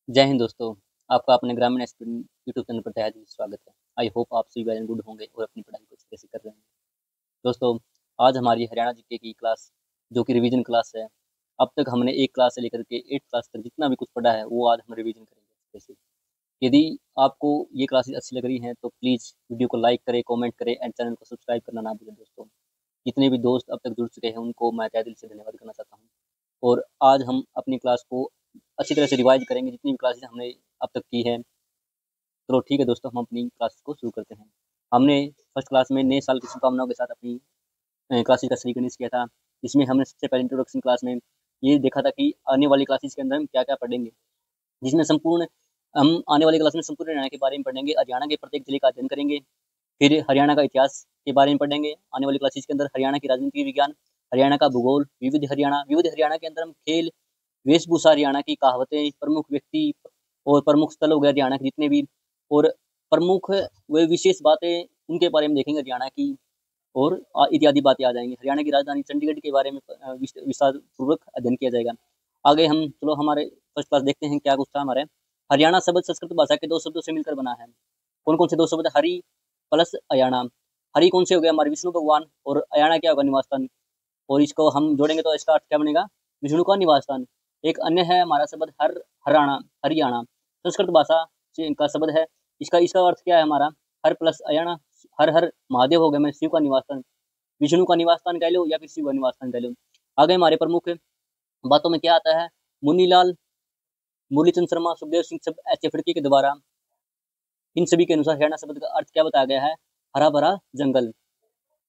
जय हिंद दोस्तों। आपका अपने ग्रामीण एस्पिरेंट यूट्यूब चैनल पर तहे दिल से स्वागत है। आई होप आप सभी वेल एंड गुड होंगे और अपनी पढ़ाई को अच्छे से कर रहे हैं। दोस्तों, आज हमारी हरियाणा जीके की क्लास जो कि रिवीजन क्लास है। अब तक हमने एक क्लास से लेकर के 8 क्लास तक जितना भी कुछ पढ़ा है वो आज हम रिवीजन करेंगे अच्छे से। यदि आपको ये क्लासेस अच्छी लग रही हैं तो प्लीज़ वीडियो को लाइक करें, कॉमेंट करें एंड चैनल को सब्सक्राइब करना ना भूलें दोस्तों। जितने भी दोस्त अब तक जुड़ चुके हैं उनको मैं तहे दिल से धन्यवाद करना चाहता हूँ। और आज हम अपनी क्लास को अच्छी तरह से रिवाइज करेंगे जितनी भी क्लासेस हमने अब तक की है। चलो ठीक है दोस्तों, हम अपनी क्लास को शुरू करते हैं। हमने फर्स्ट क्लास में नए साल की शुभकामनाओं के साथ अपनी क्लासेस का श्रीगणेश किया था। इसमें हमने सबसे पहले इंट्रोडक्शन क्लास में ये देखा था कि आने वाली क्लासेस के अंदर हम क्या क्या पढ़ेंगे, जिसमें संपूर्ण हम आने वाली क्लास में संपूर्ण हरियाणा के बारे में पढ़ेंगे। हरियाणा के प्रत्येक जिले का अध्ययन करेंगे, फिर हरियाणा का इतिहास के बारे में पढ़ेंगे। आने वाली क्लासेस के अंदर हरियाणा की राजनीति विज्ञान, हरियाणा का भूगोल, विविध हरियाणा के अंदर हम खेल, वेशभूषा हरियाणा की कहावतें, प्रमुख व्यक्ति और प्रमुख स्थल हो गए हरियाणा के जितने भी, और प्रमुख व विशेष बातें उनके बारे में देखेंगे हरियाणा की, और इत्यादि बातें आ जाएंगी। हरियाणा की राजधानी चंडीगढ़ के बारे में विस्तार पूर्वक अध्ययन किया जाएगा। आगे हम चलो हमारे फर्स्ट क्लास देखते हैं क्या कुछ था हमारे। हरियाणा शब्द संस्कृत भाषा के 2 शब्दों से मिलकर बना है। कौन कौन से 2 शब्द? हरि प्लस अयाना। हरि कौन से हो गया? हमारे विष्णु भगवान। और अयाना क्या होगा? निवास स्थान। और इसको हम जोड़ेंगे तो इसका अर्थ क्या बनेगा? विष्णु का निवास स्थान। एक अन्य है हमारा शब्द हरियाणा। हरियाणा संस्कृत भाषा का शब्द है। इसका इसका अर्थ क्या है हमारा? हर प्लस अयाना। हर हर महादेव हो गया, मैं शिव का निवास स्थान, विष्णु का निवास स्थान कह लो या फिर शिव का निवास स्थान कह लो। आगे हमारे प्रमुख बातों में क्या आता है? मुनीलाल, मुरलीचंद शर्मा, सुखदेव सिंह, सब ऐसे फड़के के द्वारा इन सभी के अनुसार हरियाणा शब्द का अर्थ क्या बताया गया है? हरा भरा जंगल।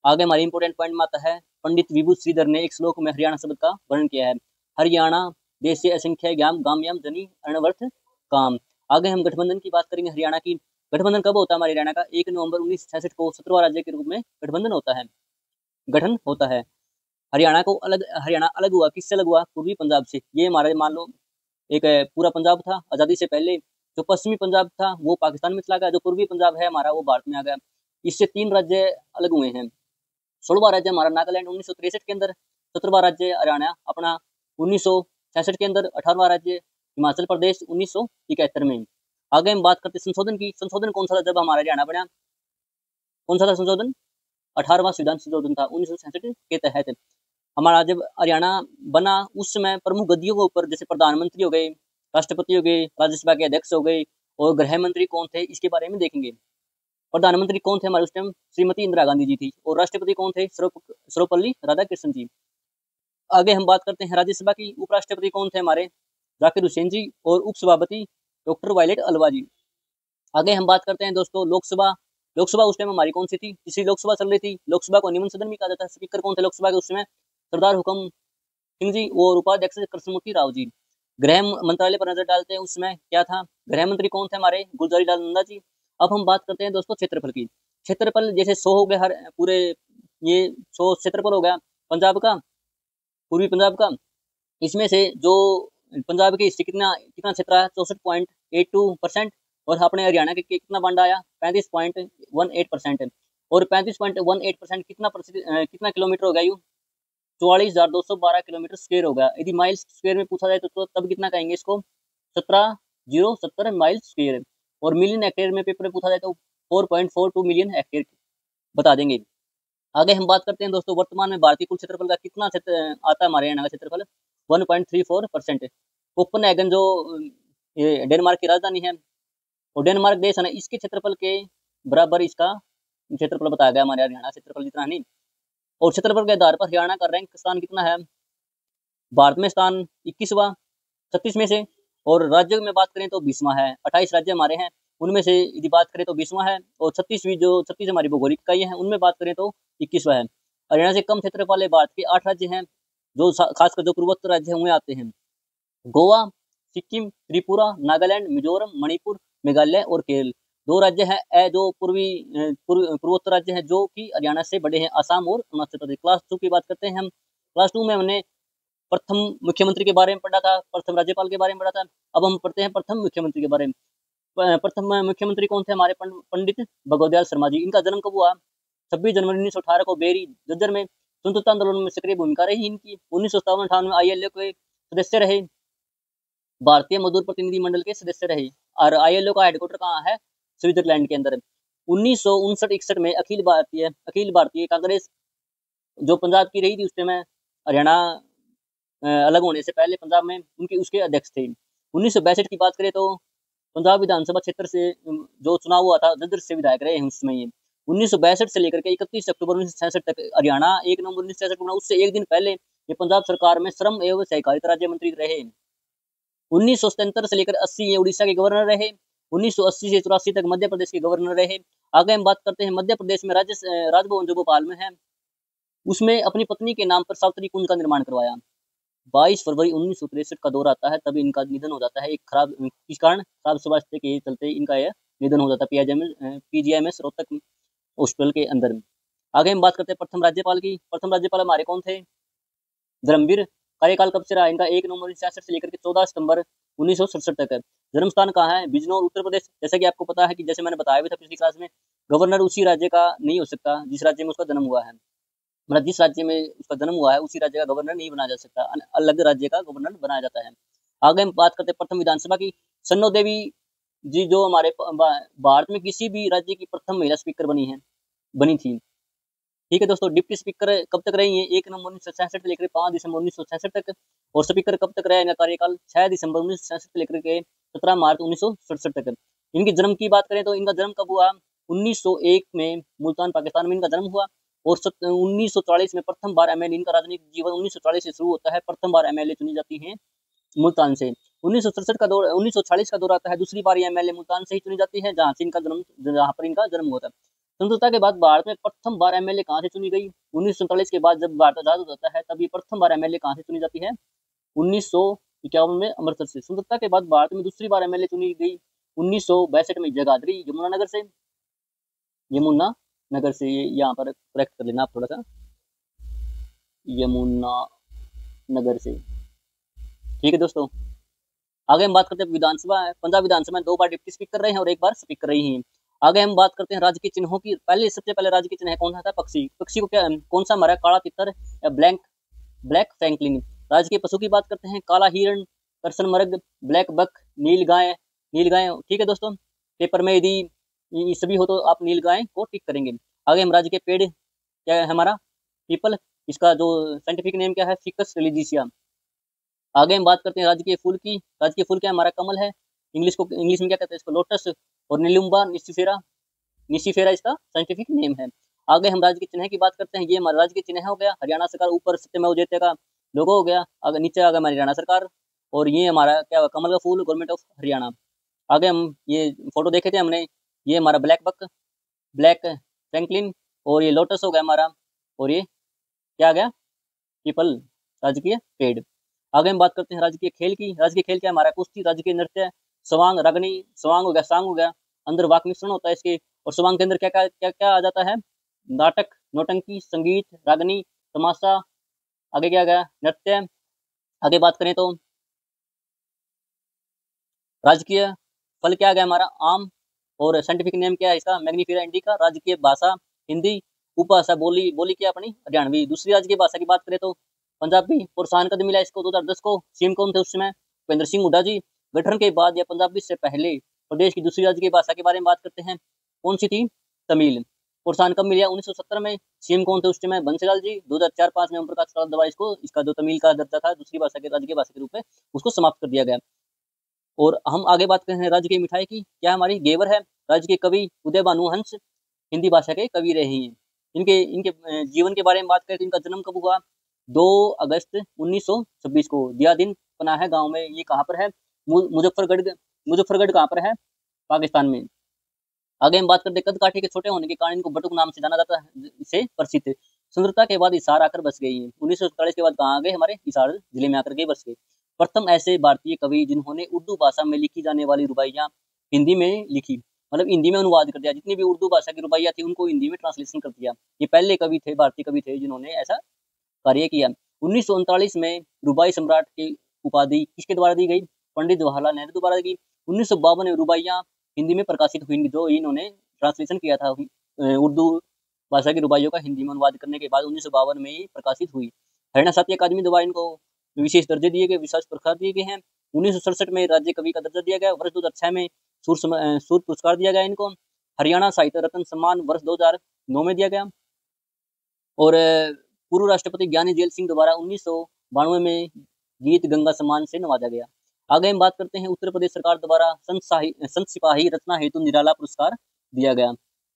आगे हमारे इंपोर्टेंट पॉइंट में आता है, पंडित विभूत श्रीधर ने एक श्लोक में हरियाणा शब्द का वर्णन किया है। हरियाणा देश से असंख्य ज्ञान गाम्याम जनी अनवर्थ काम। आगे हम गठबंधन की बात करेंगे हरियाणा की। गठबंधन कब होता है हमारे हरियाणा का? 1 नवंबर 1966 को 17वां राज्य के रूप में गठबंधन होता है, गठन होता है। हरियाणा अलग हुआ, किससे अलग हुआ? पूर्वी पंजाब से। ये हमारे मान लो एक पूरा पंजाब था आजादी से पहले। जो पश्चिमी पंजाब था वो पाकिस्तान में चला गया, जो पूर्वी पंजाब है हमारा वो भारत में आ गया। इससे 3 राज्य अलग हुए हैं। 16वां राज्य हमारा नागालैंड 1963 के अंदर, 17वां राज्य हरियाणा अपना 1966 के अंदर, 18वां राज्य हिमाचल प्रदेश 1971 में। आगे हम बात करते हैं संशोधन की। संशोधन कौन सा था जब हमारा हरियाणा बना? कौन सा था संशोधन? 18वां संविधान संशोधन था 1966 के तहत। हमारा जब हरियाणा बना उस समय प्रमुख गद्दियों के ऊपर जैसे प्रधानमंत्री हो गए, राष्ट्रपति हो गए, राज्यसभा के अध्यक्ष हो गए, और गृह मंत्री कौन थे इसके बारे में देखेंगे। प्रधानमंत्री कौन थे हमारे उस टाइम? श्रीमती इंदिरा गांधी जी थी। और राष्ट्रपति कौन थे? सर्वपल्ली राधाकृष्णन जी। आगे हम बात करते हैं राज्यसभा की। उपराष्ट्रपति कौन थे हमारे? जाकिर हुसैन जी। और उपसभापति डॉक्टर वायलेट अलवा जी। आगे हम बात करते हैं दोस्तों लोकसभा। लोकसभा उस टाइम हमारी कौन सी थी? तीसरी लोकसभा चल रही थी। लोकसभा को निम्न सदन भी कहा जाता है। स्पीकर कौन थे लोकसभा के उस समय? सरदार हुकम सिंह जी। और उपाध्यक्ष कृष्णमूर्ति राव जी। गृह मंत्रालय पर नजर डालते हैं, उसमें क्या था? गृह मंत्री कौन थे हमारे? गुलजारी लाल नंदा जी। अब हम बात करते हैं दोस्तों क्षेत्रफल की। क्षेत्रफल जैसे 100 हो गए हर पूरे, ये 100 क्षेत्रफल हो गया पंजाब का, पूर्वी पंजाब का। इसमें से जो पंजाब के हिस्से कितना कितना क्षेत्र आया? 64.82%। और अपने हरियाणा के कितना बांडा आया? 35.18%। और 35.18% कितना किलोमीटर हो गया? यू 44,212 किलोमीटर स्क्वायर हो गया। यदि माइल्स स्क्वायर में पूछा जाए तो तब कितना कहेंगे इसको? 17,070 माइल स्क्वायर। और मिलियन हेक्टेयर में पेपर में पूछा जाए तो 4.42 मिलियन हेक्टेयर बता देंगे। आगे हम बात करते हैं दोस्तों वर्तमान में भारतीय कुल क्षेत्रफल का कितना क्षेत्र आता है हमारे हरियाणा का क्षेत्रफल? 1.34%। कोपेनहेगन जो ये डेनमार्क की राजधानी है, और डेनमार्क देश है ना, इसके क्षेत्रफल के बराबर इसका क्षेत्रफल बताया गया। हमारे हरियाणा क्षेत्रफल जितना नहीं। और क्षेत्रफल के आधार पर हरियाणा का रैंक स्थान कितना है? भारत में स्थान 21वां 36 में से। और राज्य में बात करें तो 20वां है। 28 राज्य हमारे हैं, उनमें से यदि बात करें तो 20वां है। और 36 हमारी भौगोलिक इकाई है, उनमें बात करें तो 21वां है। हरियाणा से कम क्षेत्रफल वाले भारत के 8 राज्य हैं, जो खासकर जो पूर्वोत्तर राज्य हैं उनमें आते हैं। गोवा, सिक्किम, त्रिपुरा, नागालैंड, मिजोरम, मणिपुर, मेघालय और केरल। 2 राज्य हैं जो पूर्वोत्तर राज्य हैं जो कि हरियाणा से बड़े हैं, असम और अरुणाचल प्रदेश। क्लास 2 की बात करते हैं हम। क्लास 2 में हमने प्रथम मुख्यमंत्री के बारे में पढ़ा था, प्रथम राज्यपाल के बारे में पढ़ा था। अब हम पढ़ते हैं प्रथम मुख्यमंत्री के बारे में। प्रथम मुख्यमंत्री कौन थे हमारे? पंडित भगवत शर्मा जी। इनका जन्म कब हुआ? 26 जनवरी 1918 को बेरी जज्जर में। स्वतंत्रता आंदोलन में सक्रिय भूमिका रही इनकी। 1957-58 में ILA के सदस्य रहे। भारतीय मजदूर प्रतिनिधि मंडल के सदस्य रहे। और ILO का हेडक्वार्टर कहाँ है? स्विट्जरलैंड के अंदर। 1959-61 में अखिल भारतीय कांग्रेस जो पंजाब की रही थी उस समय, हरियाणा अलग होने से पहले पंजाब में उनके उसके अध्यक्ष थे। 1962 की बात करें तो पंजाब विधानसभा क्षेत्र से जो चुनाव हुआ था, जदर से विधायक रहे हैं उस समय। 1962 से लेकर के 31 अक्टूबर 1966 तक हरियाणा 1 नवंबर 1966 को बना, उससे एक दिन पहले ये पंजाब सरकार में श्रम एवं सहकारिता राज्य मंत्री रहे। 1977 से लेकर 80 ये उड़ीसा के गवर्नर रहे। 1980 से 84 तक मध्य प्रदेश के गवर्नर रहे। आगे हम बात करते हैं मध्य प्रदेश में राजभवन जो भोपाल में है, उसमें अपनी पत्नी के नाम पर सावित्री कुंज का निर्माण करवाया। 22 फरवरी 1963 का दौर आता है, तभी इनका निधन हो जाता है। किस कारण? खराब स्वास्थ्य के चलते इनका यह निधन हो जाता है PGIMS रोहतक हॉस्पिटल के अंदर। आगे हम बात करते हैं प्रथम राज्यपाल की। प्रथम राज्यपाल हमारे कौन थे? धर्मवीर। कार्यकाल कब से रहा इनका? 1 नवंबर 1966 से लेकर के 14 सितंबर 1967 तक है। जन्मस्थान कहाँ है? बिजनौर, उत्तर प्रदेश। जैसा कि आपको पता है कि जैसे मैंने बताया भी था पिछली क्लास में, गवर्नर उसी राज्य का नहीं हो सकता जिस राज्य में उसका जन्म हुआ है। मतलब जिस राज्य में उसका जन्म हुआ है उसी राज्य का गवर्नर नहीं बनाया जा सकता, अलग राज्य का गवर्नर बनाया जाता है। आगे हम बात करते हैं प्रथम विधानसभा की। सन्नो देवी जी जो हमारे भारत में किसी भी राज्य की प्रथम महिला स्पीकर बनी थी। ठीक है दोस्तों। डिप्टी स्पीकर कब तक रही है? 1 नवंबर 1966 से लेकर 5 दिसंबर 1966 तक। और स्पीकर कब तक रहा इनका कार्यकाल? 6 दिसंबर 1966 से लेकर के 17 मार्च 1967 तक। इनके जन्म की बात करें तो इनका जन्म कब हुआ? 1901 में मुल्तान पाकिस्तान में इनका जन्म हुआ। और 1940 में प्रथम बार MLA, इनका राजनीतिक जीवन 1940 से शुरू होता है। प्रथम बार MLA चुनी जाती है मुल्तान से। 1940 का दौर आता है, दूसरी बार MLA मुल्तान से ही चुनी जाती है, जहाँ पर इनका जन्म हुआ था। स्वतंत्रता के बाद भारत में प्रथम बार MLA कहाँ से चुनी गई? 1947 के बाद जब भारत आजाद हो जाता है तब ये प्रथम बार MLA कहाँ से चुनी जाती है? 1951 में अमृतसर से। स्वतंत्रता के बाद भारत में दूसरी बार MLA चुनी गई 1962 में जगाधरी यमुनानगर से। यमुनानगर से, ये यहाँ पर करेक्ट कर लेना आप थोड़ा सा, यमुनानगर से। ठीक है दोस्तों। आगे हम बात करते हैं विधानसभा। पंजाब विधानसभा में 2 बार डिप्टी स्पीकर रहे हैं और 1 बार स्पीकर रही हैं। आगे हम बात करते हैं राज्य के चिन्हों की। सबसे पहले राज्य के चिन्ह कौन सा था? पक्षी। पक्षी को क्या कौन सा हमारा? काला तितर या ब्लैक फ्रैंकलिन। राज्य के पशु की बात करते हैं, काला हिरण, करसन मर्ग, ब्लैक बक, नील गाय। ठीक है दोस्तों। पेपर में यदि ये सभी हो तो आप नील गाय को टिक करेंगे। आगे हम राज्य के पेड़ क्या है हमारा? पीपल। इसका जो साइंटिफिक नेम क्या है? Ficus religious. आगे हम बात करते हैं राज्य के फूल की। राज्य के फूल क्या हमारा? कमल है। इंग्लिश में क्या कहते हैं इसको? लोटस। और निलुम्बा निशिफेरा इसका साइंटिफिक नेम है। आगे हम राज्य के चिन्ह की बात करते हैं। ये हमारा राज्य के चिन्ह हो गया। हरियाणा सरकार ऊपर सत्यमेव जयते का लोगो हो गया। आगे नीचे आ गया हमारी हरियाणा सरकार। और ये हमारा क्या हुआ? कमल का फूल, गवर्नमेंट ऑफ हरियाणा। आगे हम ये फोटो देखे थे हमने, ये हमारा ब्लैक बक, ब्लैक फ्रैंकलिन, और ये लोटस हो गया हमारा, और ये क्या आ गया? पीपल, राजकीय पेड़। आगे हम बात करते हैं राज्य के खेल की। राज्य के खेल क्या हमारा? कुश्ती। राज्य के नृत्य स्वांग, रागनी। स्वांग हो गया, सांग हो गया, अंदर वाक मिश्रण होता है इसके। और स्वांग के अंदर क्या क्या क्या क्या आ जाता है? नाटक, नौटंकी, संगीत, रागनी, तमाशा। आगे क्या गया? नृत्य। आगे बात करें तो राजकीय फल क्या गया हमारा? आम। और साइंटिफिक नेम क्या है इसका? Mangifera indica. राजकीय भाषा हिंदी। उपभाषा बोली क्या अपनी? हरियाणवी। दूसरी राज्य की भाषा की बात करें तो पंजाबी। प्रोत्साहन कद मिला इसको 2010 को। सीएम कौन थे उस समय? भूपेंद्र सिंह हुड्डा जी। गठन के बाद या पंजाबी से पहले प्रदेश की दूसरी राज्य की भाषा के बारे में बात करते हैं, कौन सी थी? तमिल। प्रोत्साहन कब मिला? 1970 में। सीएम कौन थे उस समय? बंसीलाल जी। 2004-5 में ओम प्रकाश रावत द्वारा इसका जो तमिल का दर्जा था दूसरी भाषा के राज्य की भाषा के रूप में, उसको समाप्त कर दिया गया। और हम आगे बात करते हैं राज्य की मिठाई की। क्या हमारी? घेवर है। राज्य के कवि उदय भानु हंस हिंदी भाषा के कवि रहे हैं। इनके जीवन के बारे में बात करें तो इनका जन्म कब हुआ? 2 अगस्त 1926 को। दियादिन पना है गांव में। ये कहाँ पर है? मुजफ्फरगढ़ कहाँ पर है? पाकिस्तान में। आगे हम बात करते हैं कद काठी के छोटे होने के कारण इनको बटुक नाम से जाना जाता है, इसे प्रसिद्ध। स्वतंत्रता के बाद हिसार आकर बस गई है। 1947 के बाद कहाँ आ गए? हमारे हिसार जिले में आकर के बस गए। प्रथम ऐसे भारतीय कवि जिन्होंने उर्दू भाषा में लिखी जाने वाली रुबाइयाँ हिंदी में लिखी, मतलब हिंदी में अनुवाद कर दिया। जितनी भी उर्दू भाषा की रुबाइयाँ थी उनको हिंदी में ट्रांसलेशन कर दिया। ये पहले कवि थे, भारतीय कवि थे जिन्होंने ऐसा कार्य किया। 1939 में रुबाई सम्राट की उपाधि किसके द्वारा दी गई? पंडित जवाहरलाल नेहरू द्वारा दी। 1952 में रुबाइयाँ हिंदी में प्रकाशित हुई, जो इन्होंने ट्रांसलेशन किया था उर्दू भाषा की रुबाइयों का हिंदी में अनुवाद करने के बाद 1952 में प्रकाशित हुई। हरियाणा साहित्य अकादमी द्वारा इनको विशेष दर्जे दिए गए, विशेष पुरस्कार दिए गए हैं। 1967 में राज्य कवि का दर्जा दिया गया। वर्ष 2006 में सूर्य पुरस्कार दिया गया इनको। हरियाणा साहित्य रत्न सम्मान वर्ष 2009 में दिया गया। और पूर्व राष्ट्रपति ज्ञानी जेल सिंह द्वारा 1992 में गीत गंगा सम्मान से नवाजा गया। आगे हम बात करते हैं उत्तर प्रदेश सरकार द्वारा संत सिपाही रचना हेतु निराला पुरस्कार दिया गया।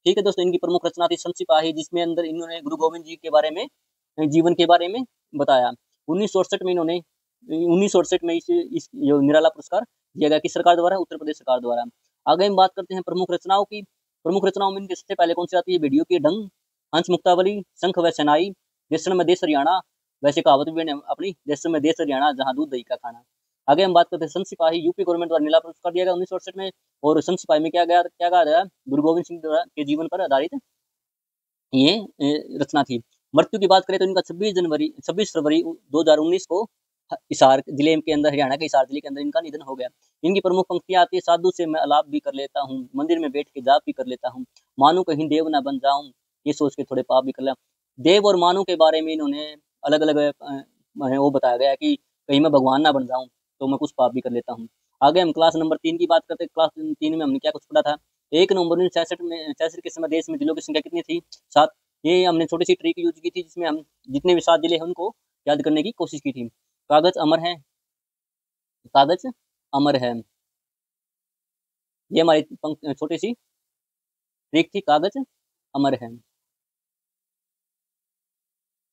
ठीक है दोस्तों, इनकी प्रमुख रचना थी संत सिपाही, जिसमें अंदर इन्होंने गुरु गोविंद जी के बारे में, जीवन के बारे में बताया। 1968 में इन्होंने 1968 में इस निराला पुरस्कार दिया गया कि सरकार द्वारा, उत्तर प्रदेश सरकार द्वारा। आगे हम बात करते हैं प्रमुख रचनाओं की। प्रमुख रचनाओं में इनके सबसे पहले कौन सी आती है? वीडियो के ढंग, हंस मुक्तावली, शंख व शहनाई, देशण में देश हरियाणा, वैसे कहावत भी अपनी, देशण में देश हरियाणा जहाँ दूध दही का खाना। आगे हम बात करते हैं संत सिपाही, यूपी गवर्नमेंट द्वारा निराला पुरस्कार दिया गया 1968 में। और संत सिपाही में क्या कहा गया? गुरु गोविंद सिंह के जीवन पर आधारित ये रचना थी। मृत्यु की बात करें तो इनका 26 फरवरी 2019 को हिसार जिले के अंदर, हरियाणा के हिसार जिले के अंदर इनका निधन हो गया। इनकी प्रमुख पंक्तियां आती है, साधु से मैं अलाप भी कर लेता हूँ, मंदिर में बैठ के जाप भी कर लेता हूँ, मानो कहीं देव ना बन जाऊं, ये सोच के थोड़े पाप भी कर लें। देव और मानो के बारे में इन्होंने अलग अलग वो बताया गया कि कहीं मैं भगवान ना बन जाऊं तो मैं कुछ पाप भी कर लेता हूँ। आगे हम क्लास नंबर 3 की बात करते हैं। क्लास 3 में हमने क्या कुछ पढ़ा था? 1 नवंबर 1966 के समय देश में जिलों की संख्या कितनी थी? 7। ये हमने छोटी सी ट्रिक यूज की थी, जिसमें हम जितने भी 7 जिले हैं उनको याद करने की कोशिश की थी। कागज अमर है, कागज अमर है, ये हमारी छोटी सी ट्रिक थी, कागज अमर है।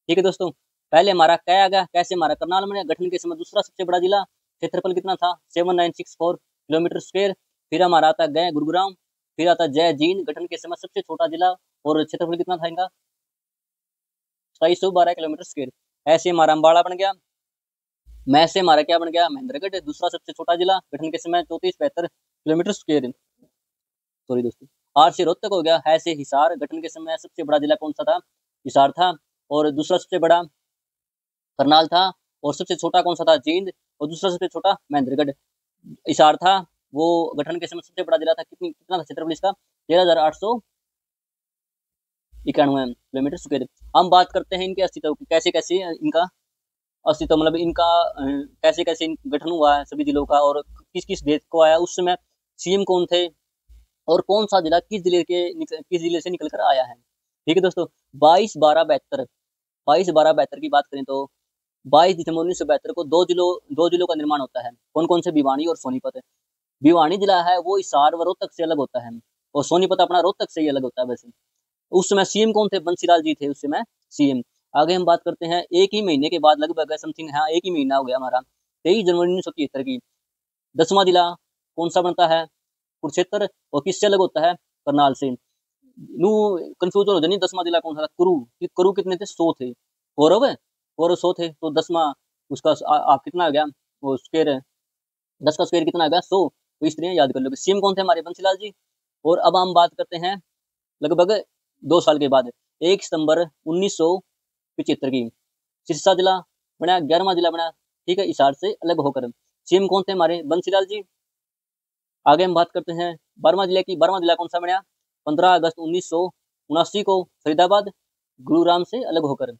ठीक है दोस्तों, पहले हमारा क्या आ गया? कैसे हमारा करनाल में गठन के समय दूसरा सबसे बड़ा जिला, क्षेत्रफल कितना था? 7964 किलोमीटर स्क्वायर। फिर हमारा आता है गए गुरुग्राम, फिर आता है जय जींद, गठन के समय सबसे छोटा जिला, और क्षेत्रफल कितना था इनका? 2712 किलोमीटर स्क्वायर। ऐसे हमारा अम्बाड़ा बन गया। मैं से हमारा क्या बन गया? महेंद्रगढ़, दूसरा सबसे छोटा जिला, गठन के समय 3472 किलोमीटर स्क्वायर। सॉरी दोस्तों। आर से रोहतक हो गया। है से हिसार, गठन के समय सबसे बड़ा जिला कौन सा था? हिसार था। और दूसरा सबसे बड़ा करनाल था। और सबसे छोटा कौन सा था? जींद। और दूसरा सबसे छोटा महेंद्रगढ़। हिसार था, वो गठन के समय सबसे बड़ा जिला था। कितना था क्षेत्रफल इसका? 13,891 किलोमीटर स्क्वायर। हम बात करते हैं इनके अस्तित्व की, कैसे कैसे इनका अस्तित्व, मतलब इनका कैसे कैसे गठन हुआ है सभी जिलों का, और किस किस डेट को आया, उस समय सीएम कौन थे, और कौन सा जिला किस जिले से निकल कर आया है। ठीक है दोस्तों, 22/12/72 की बात करें तो 22 दिसंबर 1972 को दो जिलों का निर्माण होता है। कौन कौन से? भिवानी और सोनीपत। भिवानी जिला है वो हिसार व रोहतक से अलग होता है, और सोनीपत अपना रोहतक से ही अलग होता है। वैसे उस समय सीएम कौन थे? बंसीलाल जी थे उस समय सीएम। आगे हम बात करते हैं, एक ही महीने के बाद लगभग समथिंग, हाँ एक ही महीना हो गया हमारा, 23 जनवरी 1973 की 10वां जिला कौन सा बनता है? कुरुक्षेत्र। और किससे अलग होता है? करनाल से। नू कंफ्यूजन हो जानी, 10वां जिला कौन सा था? कुरु कितने थे? 100 थे। कौरव 100 थे, तो 10वां उसका आप कितना आ गया? वो स्क्वायर 10 का स्क्वायर कितना आ गया? 100। तो इस तरह याद कर लो। सीएम कौन थे हमारे? बंसीलाल जी। और अब हम बात करते हैं लगभग 2 साल के बाद, 1 सितंबर 1975 की, सिरसा जिला बना, 11वां जिला बना। ठीक है, हिसार से अलग होकर। सीएम कौन थे हमारे? बंसीलाल जी। आगे हम बात करते हैं 12वां जिले की। 12वां जिला कौन सा बना? 15 अगस्त 1979 को फरीदाबाद, गुरुग्राम से अलग होकर।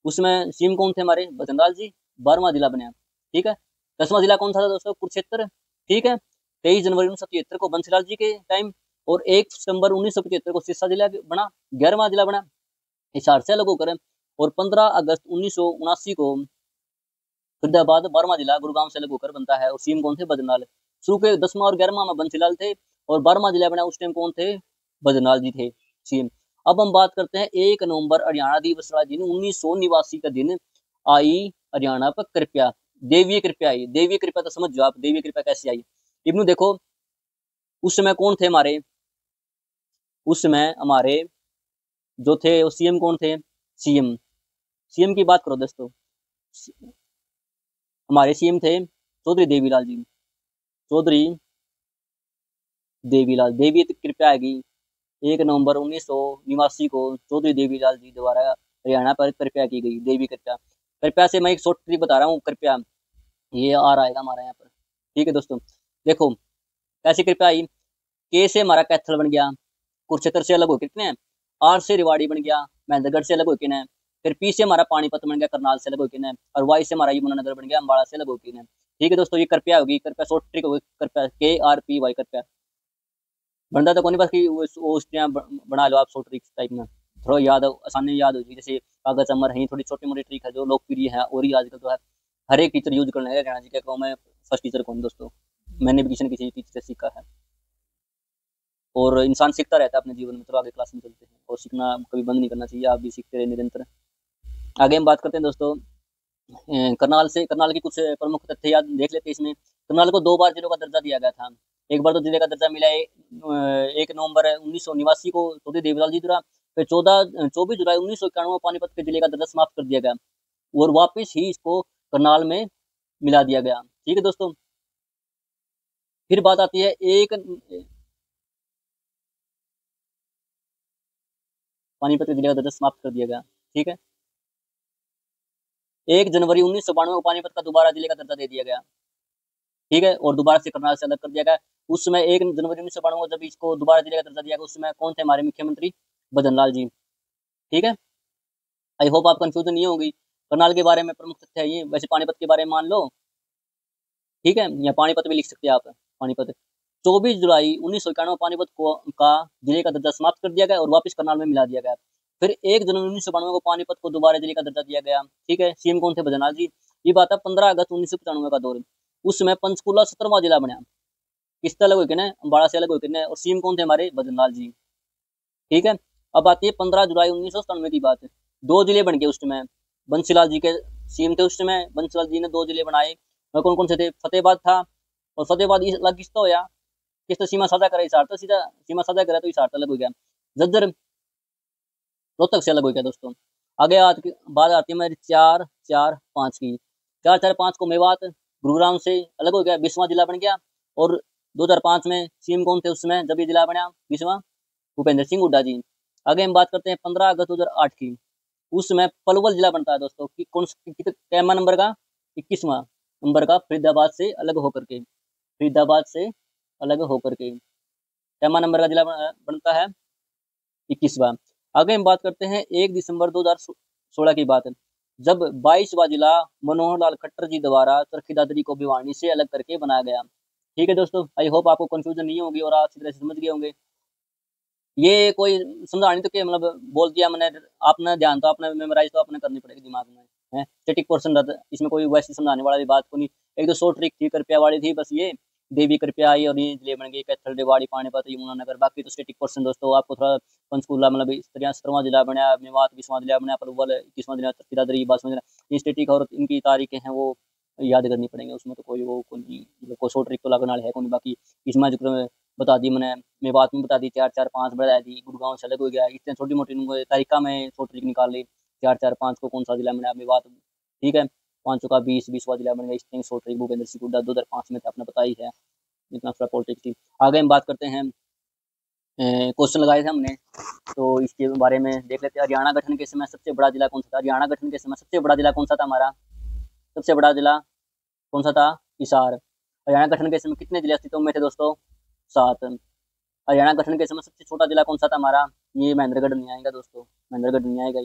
उसमें सीएम कौन थे हमारे? भजनलाल जी। 12वां जिला बना। ठीक है। 10वां जिला कौन सा था दोस्तों? कुरुक्षेत्र। ठीक है, 23 जनवरी 1977 को बंसीलाल जी के टाइम, और 1 सितंबर 1975 को सिरसा जिला बना, 11वां जिला बना हिसार से अलग होकर। और 15 अगस्त 1979 को फरीदाबाद, 12वां जिला गुरुग्राम से अलग होकर बनता है। और सीएम कौन थे? बद्रीलाल। शुरू के 10वां और 11वां में बंसीलाल थे, और 12वां जिला बना उस टाइम कौन थे? बद्रीलाल जी थे सीएम। अब हम बात करते हैं 1 नवंबर हरियाणा दिवस वाला दिन, 1989 का दिन आई हरियाणा पर कृपया, देवीय कृपया आई। देवीय कृपया तो समझ जाओ आप, देवीय कृपया कैसे आई। इब्नू देखो, उस समय कौन थे हमारे? उस समय हमारे जो थे वो सीएम कौन थे? सीएम की बात करो दोस्तों, हमारे सीएम थे चौधरी देवीलाल जी। चौधरी देवीलाल, देवी कृपया आएगी 1 नवंबर 1989 को चौधरी देवीलाल जी द्वारा हरियाणा पर कृपया की गई। देवी कृपया, कृपया से मैं एक शॉर्ट ट्रिक बता रहा हूँ। कृपया ये आ रहा है हमारे यहाँ पर। ठीक है दोस्तों, देखो कैसी कृपया आई। के से हमारा कैथल बन गया, कुरुक्षेत्र से अलग होकर कितने। आर से रिवाड़ी बन गया, महेंद्रगढ़ से अलग होकर न। फिर पी से हमारा पानीपत बन गया, करनाल से अलग होकर न। और वाई से हमारा यमुनानगर बन गया, अम्बाड़ा से अलग होकर न। ठीक है दोस्तों, ये कृपया होगी, कृपया शॉर्ट ट्रिक होगी, कृपया KRPY कृपया। बनता तो कौन बस कि वो उस टाइम बना लो आप शॉर्ट ट्रिक टाइप में, थोड़ा याद आसानी याद होगी। जैसे कागज अमर है, थोड़ी छोटी मोटी ट्रिक है जो लोकप्रिय है और ही आजकल तो है हर एक टीचर यूज करने लगे। हरियाणा जी के कहूँ मैं फर्स्ट टीचर कौन दोस्तों, मैंने भी किसी न किसी टीचर से सीखा है। और इंसान सीखता रहता है अपने जीवन में। तो आगे क्लास में चलते हैं, और सीखना कभी बंद नहीं करना चाहिए, आप भी सीखते रहे निरंतर। आगे हम बात करते हैं दोस्तों करनाल से। करनाल की कुछ प्रमुख तथ्य याद देख लेते हैं इसमें। करनाल को 2 बार जिले का दर्जा दिया गया था। एक बार तो जिले का दर्जा मिला 1 नवंबर 1989 को चौधरी देवीलाल जी द्वारा। फिर 24 जुलाई 1991 पानीपत के जिले का दर्जा समाप्त कर दिया गया और वापस ही इसको करनाल में मिला दिया गया। ठीक है दोस्तों, फिर बात आती है पानीपत के जिले का दर्जा समाप्त कर दिया गया। ठीक है, 1 जनवरी 1992 को पानीपत का दोबारा जिले का दर्जा दे दिया गया। ठीक है, और दोबारा से करनाल से अलग कर दिया गया। उस समय 1 जनवरी 1992 को जब इसको दोबारा जिले का दर्जा दिया गया, उस समय कौन थे हमारे मुख्यमंत्री? भजन लाल जी। ठीक है, आई होप आप कंफ्यूजन नहीं होगी। करनाल के बारे में प्रमुख तथ्य है ये। वैसे पानीपत के बारे में मान लो, ठीक है, या पानीपत भी लिख सकते हैं आप। पानीपत 24 जुलाई 1991 पानीपत को का जिले का दर्जा समाप्त कर दिया गया और वापस करनाल में मिला दिया गया। फिर 1 जनवरी 1992 को पानीपत को दोबारा जिले का दर्जा दिया गया। ठीक है, सीएम कौन थे? भजनलाल जी। ये बात है 15 अगस्त 1995 का दौर। उस समय पंचकूला 17वां जिला बना। किससे अलग होकर ना, अम्बाड़ा से अलग होकर, और सीएम कौन थे हमारे? भजनलाल जी। ठीक है, अब आती है 15 जुलाई 1997 की बात। 2 जिले बन गए उस समय। बंसीलाल जी के सीएम थे उस समय। बंसीलाल जी ने 2 जिले बनाए। कौन कौन से थे? फतेहाबाद था, और फतेहाबाद अलग किसका होया? किस तो सीमा साझा करे हिसार, तो सीधा सीमा साझा करे तो हिसार अलग हो गया। झज्जर रोहतक से अलग हो गया दोस्तों। आगे बात आती है हमारी 4-4-5 की। 4-4-5 को मेवात गुरुग्राम से अलग हो गया, 20वां जिला बन गया। और 2005 में सीएम कौन थे उस समय जब ये जिला बना 20वां? भूपेंद्र सिंह हुड्डा जी। आगे हम बात करते हैं 15 अगस्त 2008 की। उस समय पलवल जिला बनता है दोस्तों कि कौन कैमा नंबर का? 21वां नंबर का, फरीदाबाद से अलग होकर के। फरीदाबाद से अलग होकर के कैमा नंबर का जिला बनता है 21वां। आगे हम बात करते हैं 1 दिसंबर 2016 की बात है, जब 22वां जिला मनोहर लाल खट्टर जी द्वारा चरखी दादरी को भिवानी से अलग करके बनाया गया। ठीक है दोस्तों, आई होप आपको कंफ्यूजन नहीं होगी और आप अच्छी तरह से समझ गए होंगे। ये कोई समझाने तो क्या मतलब बोल दिया मैंने, आपने ध्यान तो आपने मेमोराइज तो आपने करनी पड़ेगी दिमाग में है। स्टैटिक पोर्शन रहता है इसमें, कोई वैसे समझाने वाला भी बात को नहीं। एक तो शॉर्ट ट्रिक थी कृपया वाली थी बस, ये देवी कृपया आई और ये जिले बन गई कैथल रेवाड़ी पानीपत यमुनानगर। बाकी तो स्टैटिक पोर्शन दोस्तों आपको थोड़ा पंचकूला मतलब इस तरह 17वां जिला बनाया, मेवात 20वां जिला बनाया, पलवल 21वां जिला, चरखी दादरी 22वां जिला। ये स्टैटिक और इनकी तारीखें हैं वो याद करनी पड़ेंगे। उसमें तो कोई वो कोई शॉर्ट ट्रिक तो लगने वाला है कौन। बाकी इसमें जो बता दी मैंने, मेवात में बता दी, 4-4-5 बढ़ा दी, गुड़गांव से अलग हो गया। इतने छोटी मोटी तारीखा में शॉर्ट ट्रिक निकाल ली। 4-4-5 को कौन सा जिला बना? मेवात। ठीक है, 5 का 20वां जिला बन गया। इस तरह शॉर्ट ट्रिक भूपेंद्र सिंह हुड्डा 2005 में आपने बताई है। इतना थोड़ा पॉलिटिक्स थी। आगे हम बात करते हैं, क्वेश्चन लगाए थे हमने तो इसके बारे में देख लेते हैं। हरियाणा गठन के समय सबसे बड़ा जिला कौन सा था? हरियाणा गठन के समय सबसे बड़ा जिला कौन सा था हमारा? सबसे बड़ा जिला कौन सा था? हिसार। हरियाणा गठन के समय कितने जिले अस्तित्व में थे दोस्तों? 7। हरियाणा गठन के समय सबसे छोटा जिला कौन सा था हमारा? ये महेंद्रगढ़ नहीं आएगा दोस्तों, महेंद्रगढ़ नहीं आएगा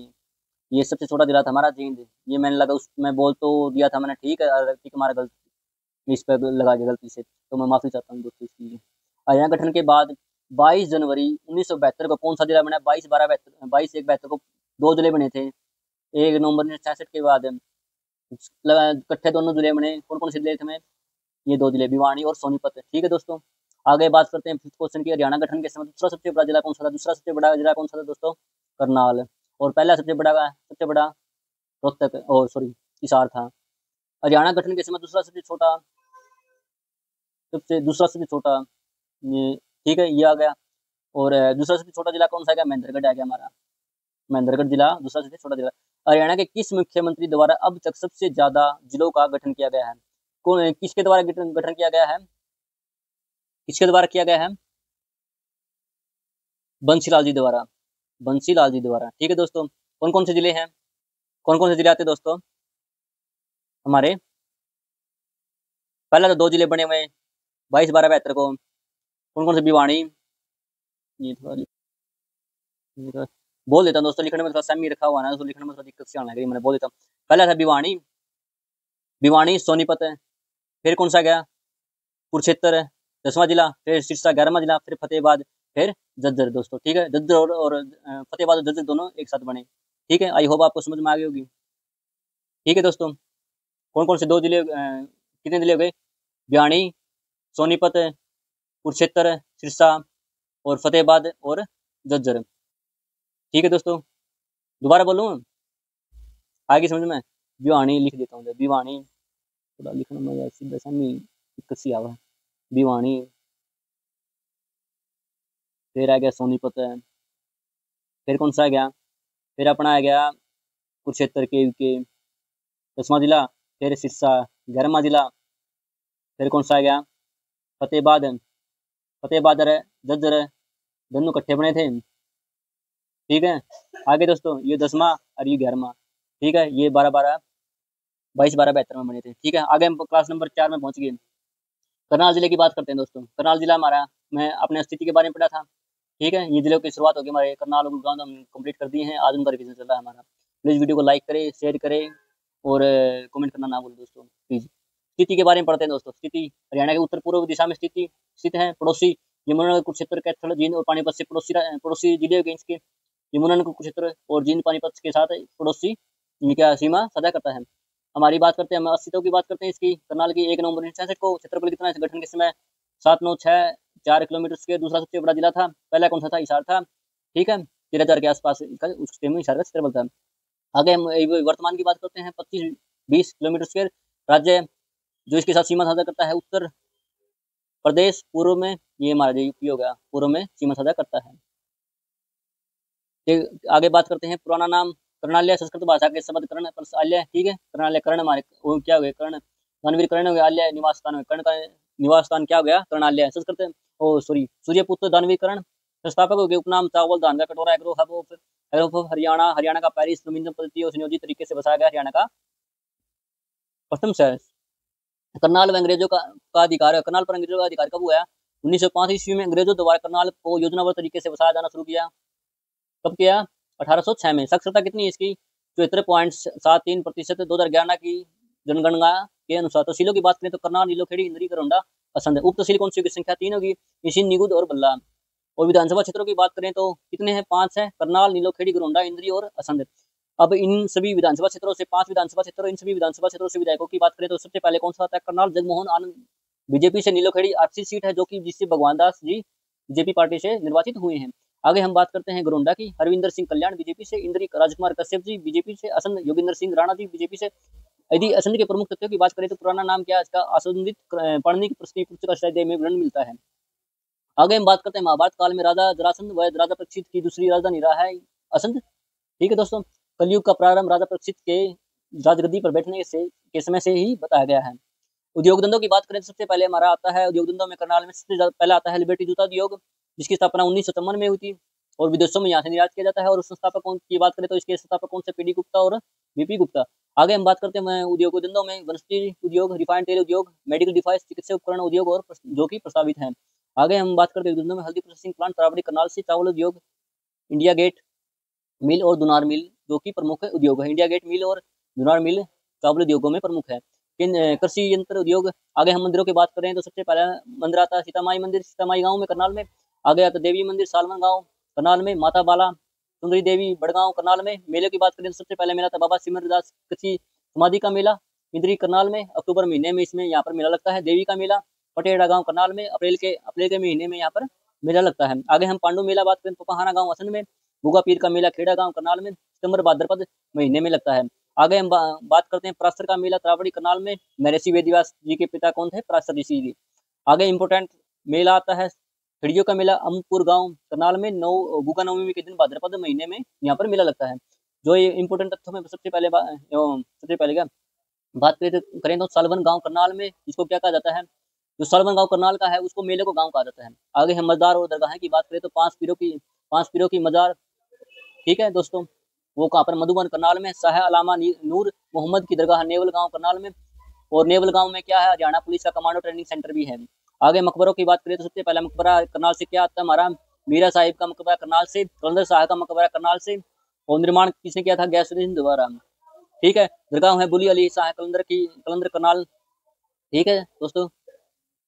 ये सबसे छोटा जिला था हमारा जींद। ये मैंने लगा उसमें बोल तो दिया था मैंने, ठीक है, ठीक हमारा गलती, इस पर लगा दिया गलती से, तो मैं माफी चाहता हूँ दोस्तों इसके लिए। हरियाणा गठन के बाद 22 जनवरी 1972 को कौन सा जिला बना? 22-1-72 को 2 जिले बने थे। 1 नवंबर 1966 के बाद इकट्ठे दोनों जिले बने। कौन कौन से जिले थे? ये 2 जिले भिवानी और सोनीपत। ठीक है दोस्तों, आगे बात करते हैं फिफ्थ क्वेश्चन की। हरियाणा गठन के समय दूसरा सबसे बड़ा जिला कौन सा था? दूसरा सबसे बड़ा जिला कौन सा था दोस्तों? करनाल। और पहला सबसे बड़ा रोहतक, और सॉरी हिसार था। हरियाणा गठन के समय दूसरा सबसे छोटा ये, ठीक है, ये आ गया। और दूसरा सबसे छोटा जिला कौन सा है? महेंद्रगढ़ आ गया हमारा, महेंद्रगढ़ जिला दूसरा सबसे छोटा जिला। हरियाणा के किस मुख्यमंत्री द्वारा अब तक सबसे ज्यादा जिलों का गठन किया गया है? कौन, किसके द्वारा गठन किया गया है? किसके द्वारा किया गया है? बंसीलाल जी द्वारा। बंसीलाल जी द्वारा। ठीक है दोस्तों, कौन कौन से जिले हैं? कौन कौन से जिले आते हैं दोस्तों हमारे? पहले तो 2 जिले बने हुए 22-12-72 को। कौन कौन से? भिवानी। ये थोड़ा बोल देता हूँ दोस्तों, लिखने में थोड़ा सेमी रखा हुआ है तो लिखने में थोड़ा दिक्कत से आने लगी, मैंने बोल देता हूँ। पहला था भिवानी, सोनीपत, फिर कौन सा गया, कुरुक्षेत्र 10वां जिला, फिर सिरसा 11वां जिला, फिर फतेहाबाद, फिर झज्जर दोस्तों। ठीक है, झज्जर और फतेहाबाद और झज्जर दोनों एक साथ बने। ठीक है, आई होप आपको समझ में आ गई होगी। ठीक है दोस्तों, कौन कौन से दो जिले कितने जिले हो गए, भिवानी, सोनीपत, कुरुक्षेत्र, सिरसा और फतेहाबाद और झज्जर। ठीक है दोस्तों, दोबारा बोलूँ, आगे समझ में, भिवानी लिख देता हूँ, भिवानी थोड़ा लिखना में सीधा सा नहीं दिक्कत सी आवा, भिवानी, फिर आ गया सोनीपत, फिर कौन सा आ गया, फिर अपना आ गया कुरुक्षेत्र के 10वां जिला, फिर सिरसा 11वां जिला, फिर कौन सा आ गया, फतेहाबाद, फतेहाबाद झज्जर दोनों इकट्ठे बने थे। ठीक है, आगे दोस्तों ये 10वां और ये 11वां। ठीक है, ये 12 22 12 72 में बने थे। ठीक है, आगे हम क्लास नंबर 4 में पहुंच गए। करनाल जिले की बात करते हैं दोस्तों। करनाल जिला हमारा, मैं अपने स्थिति के बारे में पढ़ा था। ठीक है, ये जिलों की शुरुआत होगी हमारे करनाल और गुड़गांव हम कंप्लीट कर दिए हैं। आज उनका रिवीजन चल रहा है हमारा। प्लीज़ वीडियो को लाइक करें, शेयर करें और कमेंट करना ना भूलें दोस्तों प्लीज़। स्थिति के बारे में पढ़ते हैं दोस्तों। स्थिति हरियाणा के उत्तर पूर्व दिशा में स्थित है। पड़ोसी यमुनानगर कुरुक्षेत्र, कैथल, जींद और पानीपत से पड़ोसी जिले के इसके यमुनानगर कुरुक्षेत्र और जींद पानीपत के साथ पड़ोसी क्या सीमा साझा करता है। हमारी बात करते हैं, हम अस्तित्व की बात करते हैं इसकी। करनाल की 1 नवंबर 1966 को क्षेत्रफल कितना है, गठन के समय 7,964 किलोमीटर के दूसरा सबसे बड़ा जिला था। पहला कौन सा था, हिसार था। ठीक है, 13,000 के आसपास उस टाइम में हिसार का क्षेत्रफल था। आगे हम वर्तमान की बात करते हैं। 25-20 किलोमीटर स्क्वायर राज्य जो इसके साथ सीमा साझा करता है। उत्तर प्रदेश पूर्व में, ये हमारा यूपी हो गया, पूर्व में सीमा साझा करता है। आगे बात करते हैं पुराना नाम कर्णालय, संस्कृत भाषा के शब्द कर्ण प्लस आल्य। ठीक है, कर्णालय कर्ण हमारे वो क्या हो गए, कर्ण दानवीर कर्ण हो गया, आल्य निवास स्थान, कर्ण का निवास स्थान क्या हो गया, कर्णालय। संस्कृत सूर्यपुत्र दानवीर कर्ण। संस्थापक हो गए उपनाम चावल धान का कटोरा, agro hub of Haryana, Haryana का पेरिस नवीनतम पद्धति और संयोजित तरीके से बसाया गया हरियाणा का प्रथम शहर। करनाल में अंग्रेजों का अधिकार है। करनाल पर अंग्रेजों का अधिकार कब हुआ? 1905 ईस्वी में अंग्रेजों द्वारा करनाल को योजनाबद्ध तरीके से बसाया जाना शुरू किया। कब किया? 1806 में। साक्षरता कितनी है इसकी? 74.73%। 2011 की जनगणना के अनुसार। तहसीलों की बात करें तो करनाल, नीलोखेड़ी, इंद्री, करोंडा, असंध। उप तहसील कौन सी होगी? संख्या 3 होगी, इसिन, निगुद और बल्ला। और विधानसभा क्षेत्रों की बात करें तो कितने हैं? 5 है, करनाल, नीलोखेड़ी, करोंडा, इंद्री और असंध। अब इन सभी विधानसभा क्षेत्रों से 5 विधानसभा क्षेत्रों, इन सभी विधानसभा क्षेत्रों से विधायकों की बात करें तो सबसे पहले कौन सा आता है? करनाल जगमोहन आनंद बीजेपी से, नीलोखेड़ी आरसी सीट है जो कि जिससे भगवान दास जी बीजेपी पार्टी से निर्वाचित हुए हैं। आगे हम बात करते हैं गरोंडा की। हरविंदर सिंह कल्याण बीजेपी से, इंद्री राजकुमार कश्यप जी बीजेपी से, असंध योगिंदर सिंह राणा जी बीजेपी से। यदि असंध के प्रमुख तथ्यों की बात करें तो पुराना नाम क्या है इसका? असंधित पढ़ने की प्रश्न पुस्तक में वर्णन मिलता है। आगे हम बात करते हैं महाभारत काल में राजा जरासंध व राजा परीक्षित की दूसरी राजधानी रहा है असंध। ठीक है दोस्तों, कलयुग का प्रारंभ राजा परीक्षित के राजगद्दी पर बैठने के समय से ही बताया गया है। उद्योग धंधों की बात करें तो सबसे पहले हमारा आता है उद्योग धंधों में करनाल में सबसे पहला आता है लिबर्टी जूता उद्योग, जिसकी स्थापना 1953 में हुई थी और विदेशों में यहाँ से निर्यात किया जाता है। और संस्थापकों की बात करें तो इसके संस्थापक कौन से? पीडी गुप्ता और बीपी गुप्ता। आगे हम बात करते हैं उद्योग धंधों में वनस्पति उद्योग, रिफाइंड तेल उद्योग, मेडिकल डिवाइस, चिकित्सा उपकरण उद्योग और जो कि प्रस्तावित है। आगे हम बात करते हैं धंधों में हल्दी प्रोसेसिंग प्लांट, तरावड़ी करनाल से, चावल उद्योग, इंडिया गेट मिल और दुनार मिल जो कि प्रमुख उद्योग है। इंडिया गेट मिल और दुनार मिल चावल उद्योगों में प्रमुख है। कृषि यंत्र उद्योग। आगे हम मंदिरों की बात करें तो सबसे पहला मंदिर आता है सीतामाई मंदिर, सीतामाई गांव में करनाल में। आगे आता देवी मंदिर सालवन गांव करनाल में, माता बाला सुंदरी देवी बड़गांव करनाल में। मेले की बात करें तो सबसे पहले मेला था बाबा सिमरदास कृषि समाधि का मेला इंद्री करनाल में, अक्टूबर महीने में इसमें यहाँ पर मेला लगता है। देवी का मेला पटेड़ा गांव करनाल में, अप्रैल के महीने में यहाँ पर मेला लगता है। आगे हम पांडु मेला बात करें तो पहाना गांव असंध में, गुगा पीर का मेला खेड़ा गांव करनाल में सितंबर भाद्रपद महीने में लगता है। आगे हम बात करते हैं पराशर का मेला तरावड़ी करनाल में, महर्षि वेदव्यास जी के पिता कौन थे? पराशर ऋषि जी। आगे इंपोर्टेंट मेला आता है खिड़ियों का मेला अमपुर गांव करनाल में, गुगा नवमी के दिन भाद्रपद महीने में यहाँ पर मेला लगता है। जो ये इंपोर्टेंट तथ्यों में सबसे पहले क्या बात करें तो सालवन गांव करनाल में, इसको क्या कहा जाता है? जो सालवन गांव करनाल का है उसको मेले को गांव कहा जाता है। आगे हम मजार और दरगाह की बात करें तो पांच पीरों की मजार। ठीक है दोस्तों, वो कहाँ पर? मधुबन करनाल में। शाह अलामा नूर मोहम्मद की दरगाह नेवल गांव करनाल में। और नेवल गांव में क्या है? हरियाणा पुलिस का कमांडो ट्रेनिंग सेंटर भी है। आगे मकबरों की बात करें तो सबसे पहला मकबरा करनाल से क्या आता है हमारा? मीरा साहिब का मकबरा करनाल से, कलंदर शाह का मकबरा करनाल से। और निर्माण किसने किया था? गैसुद्दीन द्वारा। ठीक है, दरगाह है बुली अली शाह कलंदर करनाल ठीक है दोस्तों,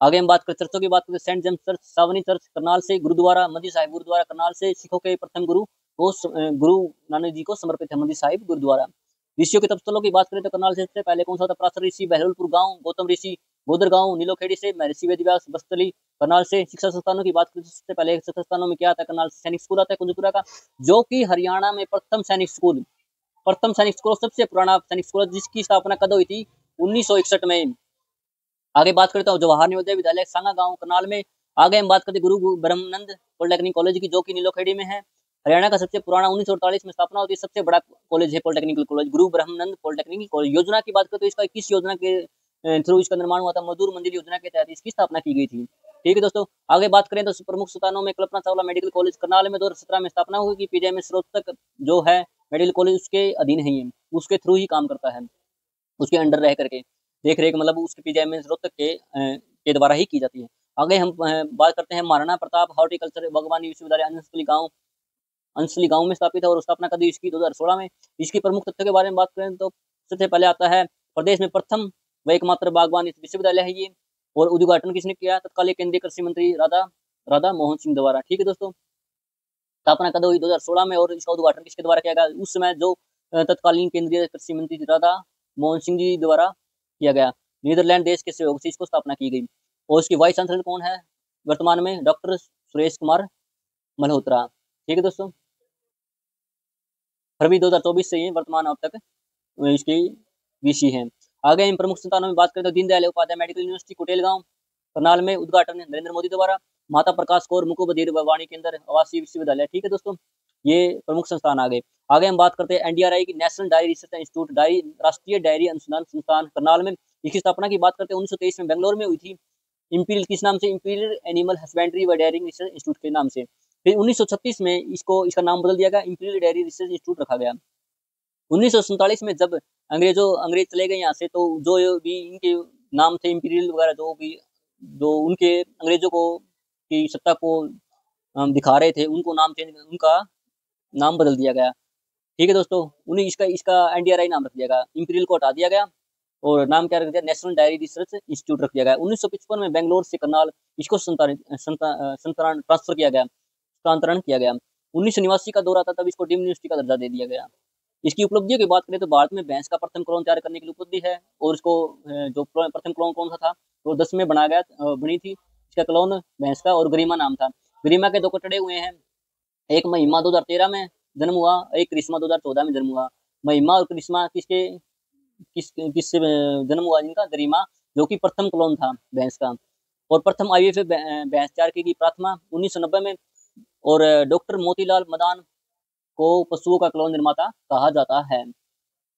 आगे हम बात करें चर्चों की बात करें, सेंट जेम्स चर्च, सावनी चर्च करनाल से, गुरुद्वारा मंजी साहिब गुरुद्वारा करनाल से, सिखों के प्रथम गुरु को गुरु नानक जी को समर्पित है मंजी साहिब गुरुद्वारा। ऋषियों के तपस्थलों की बात करें तो करनाल से सबसे पहले कौन सा था? पराशर ऋषि, बहलोलपुर गांव, गौतम ऋषि, गोदर गांव, नीलोखेड़ी से महर्षि वेदव्यास, बस्तली करनाल से। शिक्षा संस्थानों की बात करें तो सबसे पहले शिक्षा संस्थानों में क्या आता है? करनाल से सैनिक स्कूल आता है कुंजपुरा का, जो कि हरियाणा में प्रथम सैनिक स्कूल, सबसे पुराना सैनिक स्कूल, जिसकी स्थापना कब हुई थी? 1961 में। आगे बात करता हूँ जवाहर नवोदय विद्यालय सांगा गांव करनाल में। आगे हम बात करते हैं गुरु ब्रह्मानंद पॉलिटेक्निक कॉलेज की, जो कि नीलोखेड़ी में है। हरियाणा का सबसे पुराना 1948 में स्थापना होती है, सबसे बड़ा कॉलेज है पॉलिटेक्निकल कॉलेज गुरु ब्रह्मानंद पॉलिटेक्निक कॉलेज। योजना की बात करें तो इसका किस योजना के थ्रू इसका निर्माण हुआ था? मजदूर मंजिल योजना के तहत इसकी स्थापना की गई थी। ठीक है दोस्तों, आगे बात करें तो प्रमुख स्थानों में कल्पना चावला मेडिकल कॉलेज करनाल में 2017 में स्थापना हुई। कि पीजीआईएमएस रोहतक जो है मेडिकल कॉलेज उसके अधीन है, ये उसके थ्रू ही काम करता है, उसके अंडर रह करके देख रेख, मतलब उसके पीजीआईएमएस रोहतक के द्वारा ही की जाती है। आगे हम बात करते हैं महाराणा प्रताप हॉर्टिकल्चर बागवानी विश्वविद्यालय अंसली गांव में स्थापित है और स्थापना कभी इसकी 2016 में। इसकी प्रमुख तथ्यों के बारे में बात करें तो सबसे पहले आता है प्रदेश में प्रथम व एकमात्र बागवानी विश्वविद्यालय है ये। और उद्घाटन किसने किया? तत्कालीन केंद्रीय कृषि मंत्री राधा मोहन सिंह द्वारा। ठीक है दोस्तों, स्थापना कब हुई? 2016 में। और इसका उद्घाटन किसके द्वारा किया गया? उस समय जो तत्कालीन केंद्रीय कृषि मंत्री राधा मोहन सिंह जी द्वारा किया गया। नीदरलैंड देश के सहयोग से इसको स्थापना की गई। और इसकी वाइस चांसलर कौन है वर्तमान में? डॉक्टर सुरेश कुमार मल्होत्रा। ठीक है दोस्तों, फरवरी 2024 से ये वर्तमान अब तक इसकी वीसी है। आगे इन प्रमुख संस्थानों में बात करें तो दीनदयाल उपाध्याय मेडिकल यूनिवर्सिटी कुटेल गांव करनाल में, उद्घाटन नरेंद्र मोदी द्वारा। माता प्रकाश कौर मुकुबधीर वाणी केंद्र आवासीय विश्वविद्यालय। ठीक है दोस्तों, ये प्रमुख संस्थान आ गए। आगे हम बात करते हैं एनडीआरआई की, नेशनल डायरी रिसर्च इंस्टीट्यूट, राष्ट्रीय डायरी अनुसंधान संस्थान करनाल में। इसकी स्थापना की बात करते हैं 1923 में बेंगलोर में हुई थी। इंपीरियल किस नाम से? इंपीरियल एनिमल हस्बेंड्री व डेयरिंग रिसर्च इंस्टीट्यूट के नाम से। फिर 1936 में इसका नाम बदल दिया गया, इंपीरियल डेयरी रिसर्च इंस्टीट्यूट रखा गया। 1947 में जब अंग्रेज चले गए यहाँ से, तो जो भी इनके नाम थे इंपीरियल वगैरह, जो उनके अंग्रेजों को की सत्ता को दिखा रहे थे, उनका नाम बदल दिया गया। ठीक है दोस्तों, उन्हें इसका इसका एनडीआरआई नाम रख दिया गया, इंपीरियल को हटा दिया गया और नाम क्या रख दिया? नेशनल डायरी रिसर्च इंस्टीट्यूट रख दिया गया। 1955 में बेंगलोर से करनाल इसको ट्रांसफर किया गया, स्थानांतरण किया गया। 1989 का दौर आता तब इसको डीम्ड यूनिवर्सिटी का दर्जा दे दिया गया। इसकी उपलब्धियों की बात करें तो भारत में भैंस का प्रथम क्लोन तैयार करने की उपलब्धि है। और इसको जो प्रथम क्लोन कौन सा था? तो 10 में बनी थी इसका क्लोन भैंस का, और गरिमा नाम था। गरिमा के 2 कटड़े हुए हैं, एक महिमा 2013 में जन्म हुआ, एक करिश्मा 2014 में जन्म हुआ। महिमा और करिश्मा किससे जन्म हुआ इनका? गरिमा, जो कि प्रथम क्लोन था भैंस का। और प्रथम आईवीएफ भैंस तैयार की प्रार्थना 1990 में। और डॉक्टर मोतीलाल मदान को पशुओं का क्लोन निर्माता कहा जाता है।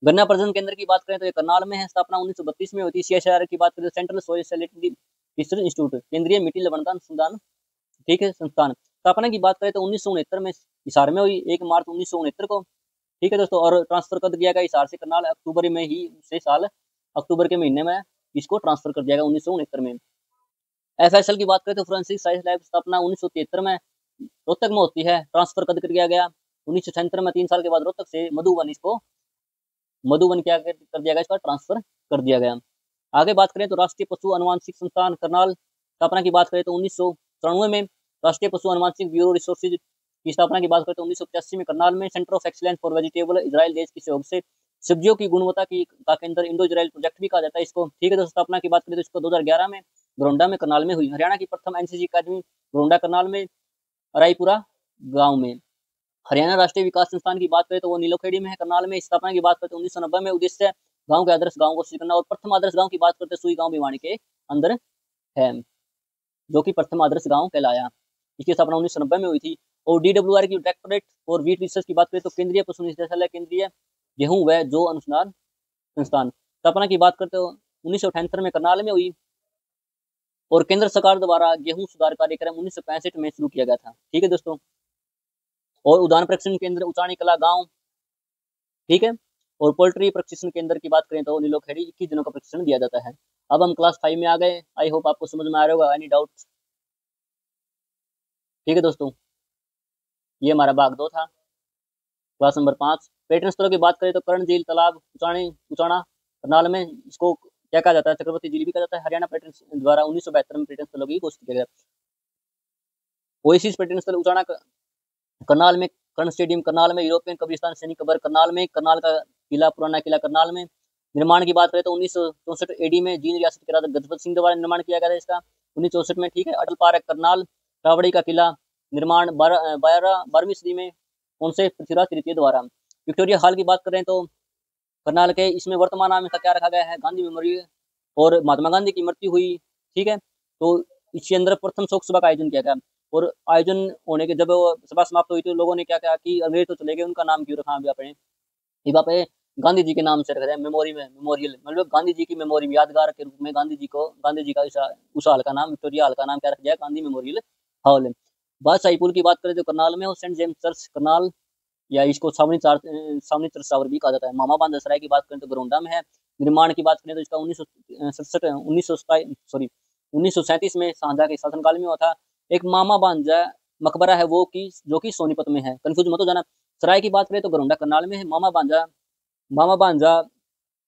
गन्ना प्रजनन केंद्र की बात करें तो ये करनाल में है, स्थापना 1932 में होती है। सीएसआईआर की बात करें तो central soil salinity research institute, केंद्रीय मिट्टी लवणता अनुसंधान, ठीक है, संस्थान। स्थापना की बात करें तो 1969 में हिसार में हुई, 1 मार्च 1969 को। ठीक है दोस्तों, और ट्रांसफर कर दिया गया हिसार से करनाल अक्टूबर में ही, उसे साल अक्टूबर के महीने में इसको ट्रांसफर कर दिया गया 1969 में। एफएसएल की बात करें तो फोरेंसिक साइंस लैब, स्थापना 1973 में रोहतक में होती है, ट्रांसफर कर दिया गया 1976 में। 3 साल के बाद रोहतक से मधुबन क्या कर दिया गया, इसका ट्रांसफर कर दिया गया। आगे बात करें तो राष्ट्रीय पशु अनुवांशिक संस्थान करनाल, स्थापना की बात करें तो 1994 में। राष्ट्रीय पशु अनुवांशिक ब्यूरो रिसोर्सेज की स्थापना की बात करें तो 1985 में करनाल में। Centre of excellence for vegetable, Israel देश के सहयोग से सब्जियों की गुणवत्ता का केंद्र, इंडो इजराइल प्रोजेक्ट भी कहा जाता है इसको। ठीक है दोस्तों, स्थापना की बात करें तो इसको 2011 में घरौंडा में करनाल में हुई। हरियाणा की प्रथम एनसीसी अकादमी घरौंडा करनाल में, रायपुरा गांव में। हरियाणा राष्ट्रीय विकास संस्थान की बात करें तो वो नीलोखेड़ी में है, करनाल में। स्थापना की बात करते हैं 1990 में। उद्देश्य गांव के आदर्श गांव को सृजित करना। और प्रथम आदर्श गांव की बात करते हैं सुई गांव भिवानी के अंदर है, जो कि प्रथम आदर्श गांव कहलाया। इसकी स्थापना 1990 में हुई थी। और डीडब्ल्यूआर की डायरेक्टोरेट और वीट रिसर्च की बात करें तो केंद्रीय पशु निदेशालय, केंद्रीय गेहूं व जौ अनुसंधान संस्थान। स्थापना की बात करते हो 1978 में करनाल में हुई। और केंद्र सरकार द्वारा गेहूं सुधार कार्यक्रम 1965 में शुरू किया गया था। ठीक है दोस्तों, और उद्यान प्रशिक्षण केंद्र उचानी कला गांव, ठीक है। और पोल्ट्री प्रशिक्षण केंद्र की बात करें तो नीलोखेड़ी 21 दिनों का प्रशिक्षण दिया जाता है। अब हम क्लास 5 में आ गए, आई होप आपको समझ में आ रहा होगा, एनी डाउट? ठीक है दोस्तों, ये हमारा भाग 2 था, क्लास नंबर 5। पर्यटन स्थलों की बात करें तो कर्ण झील, तालाब, उचाना करनाल में, इसको क्या कहा जाता है, चक्रवर्ती झील भी कहा जाता है। हरियाणा पर्यटन द्वारा 1972 में पर्यटन स्थलों की घोषित किया गया। ओएसिस पर्यटन स्थल उचाना करनाल में, कर्ण स्टेडियम करनाल में, यूरोपियन कब्रिस्तान सैनिक कब्र करनाल में, करनाल का किला, पुराना किला करनाल में। निर्माण की बात करें तो 1964 एडी में जींद रियासत के राजा गजपत सिंह द्वारा निर्माण किया गया था इसका, 1964 में, ठीक है। अटल पार्क करनाल, रावड़ी का किला निर्माण 12वीं सदी में कौन से, पृथ्वीराज तृतीय द्वारा। विक्टोरिया हॉल की बात करें तो करनाल के, इसमें वर्तमान नाम इसका क्या रखा गया है, गांधी मेमोरियल, और महात्मा गांधी की मृत्यु हुई, ठीक है। तो इसके अंदर प्रथम शोक सभा का आयोजन किया गया, और आयोजन होने के जब सभा समाप्त हुई तो लोगों ने क्या कहा कि अंग्रेज तो चले गए, उनका नाम क्यों रखा अभी आपने, यहाँ पे गांधी जी के नाम से रखा जाए, मेमोरियल, मतलब गांधी जी की मेमोरी में, यादगार के रूप में गांधी जी का उस हॉल का नाम, विक्टोरिया हॉल का नाम क्या रखा जाए, गांधी मेमोरियल हॉल। बादशाही पुल की बात करें तो करनाल में, और सेंट जेम्स चर्च करनाल, या इसको सावनी चर्च टावर भी कहा जाता है। मामा बांधा सराय की बात करें तो गरोंडा में है। निर्माण की बात करें तो इसका 1937 में शाहजहां के शासनकाल में हुआ था। एक मामा बांजा मकबरा है वो की, जो कि सोनीपत में है, कंफ्यूज मत हो जाना। सराय की बात करें तो गरोंडा करनाल में है। मामा बांजा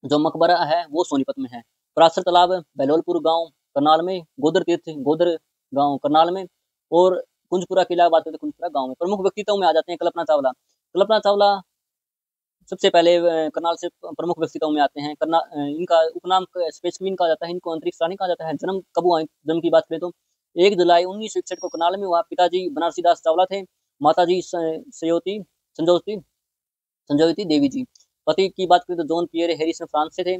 जो मकबरा है वो सोनीपत में है। परासर तालाब बहलोलपुर गांव करनाल में, गोदर तीर्थ गोदर गांव करनाल में, और कुंजपुरा किला बात करें तो कुंजपुरा गांव में। प्रमुख व्यक्तित्वों में आ जाते हैं कल्पना चावला। कल्पना चावला सबसे पहले करनाल से प्रमुख व्यक्तित्वों में आते हैं। इनका उपनाम स्पेस क्वीन कहा जाता है, इनको अंतरिक्ष रानी कहा जाता है। जन्म कब हुआ, जन्म की बात करें तो 1 जुलाई 1961 को करनाल में हुआ। पिताजी बनारसी दास चावला थे, माताजी संजोयती देवी जी। पति की बात करें तो जॉन पियर हैरिसन फ्रांस से थे।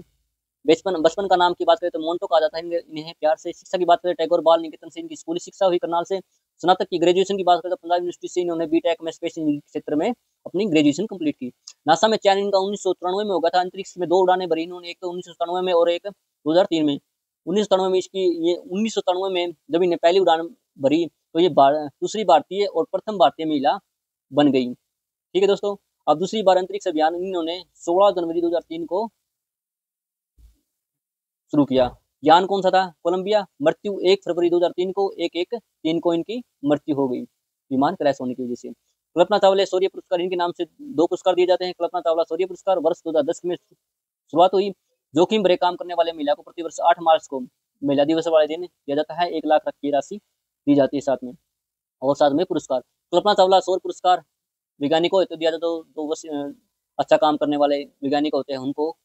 बचपन का नाम की बात करें तो मोन्टो कहा जाता है इन्हें प्यार से। शिक्षा की बात करें टैगोर बाल निकेतन से इनकी स्कूली शिक्षा हुई करनाल से। स्नातक की ग्रेजुएशन की बात करें तो पंजाब यूनिवर्सिटी से इन्होंने बीटेक में स्पेस इंजीनियरिंग क्षेत्र में अपनी ग्रेजुएशन कंप्लीट की। नासा में चयन इनका 1993 में होगा था। अंतरिक्ष में 2 उड़ानें भरी इन्होंने, एक तो 1997 में और एक 2003 में। 1997 में ये 1997 में जब इन्हें पहली उड़ान भरी तो ये दूसरी भारतीय और प्रथम भारतीय महिला बन गई, ठीक है दोस्तों। अब दूसरी बार अंतरिक्ष अभियान इन्होंने 16 जनवरी 2003 को शुरू किया। यान कौन सा था, कोलंबिया। मृत्यु 1 फरवरी 2003 को, 1/1/3 को इनकी मृत्यु हो गई विमान क्रैश होने की वजह से। कल्पना चावला शौर्य पुरस्कार, इनके नाम से 2 पुरस्कार दिए जाते हैं। कल्पना चावला शौर्य पुरस्कार वर्ष 2010 में शुरुआत हुई। जोखिम भरे काम करने वाले महिला को प्रतिवर्ष 8 मार्च को महिला दिवस वाले दिन दिया जाता है। 1 लाख की राशि दी जाती है साथ में, और साथ में पुरस्कार। कल्पना चावला शौर्य पुरस्कार वैज्ञानिकों को दिया जाता है, तो अच्छा काम करने वाले वैज्ञानिक होते हैं उनको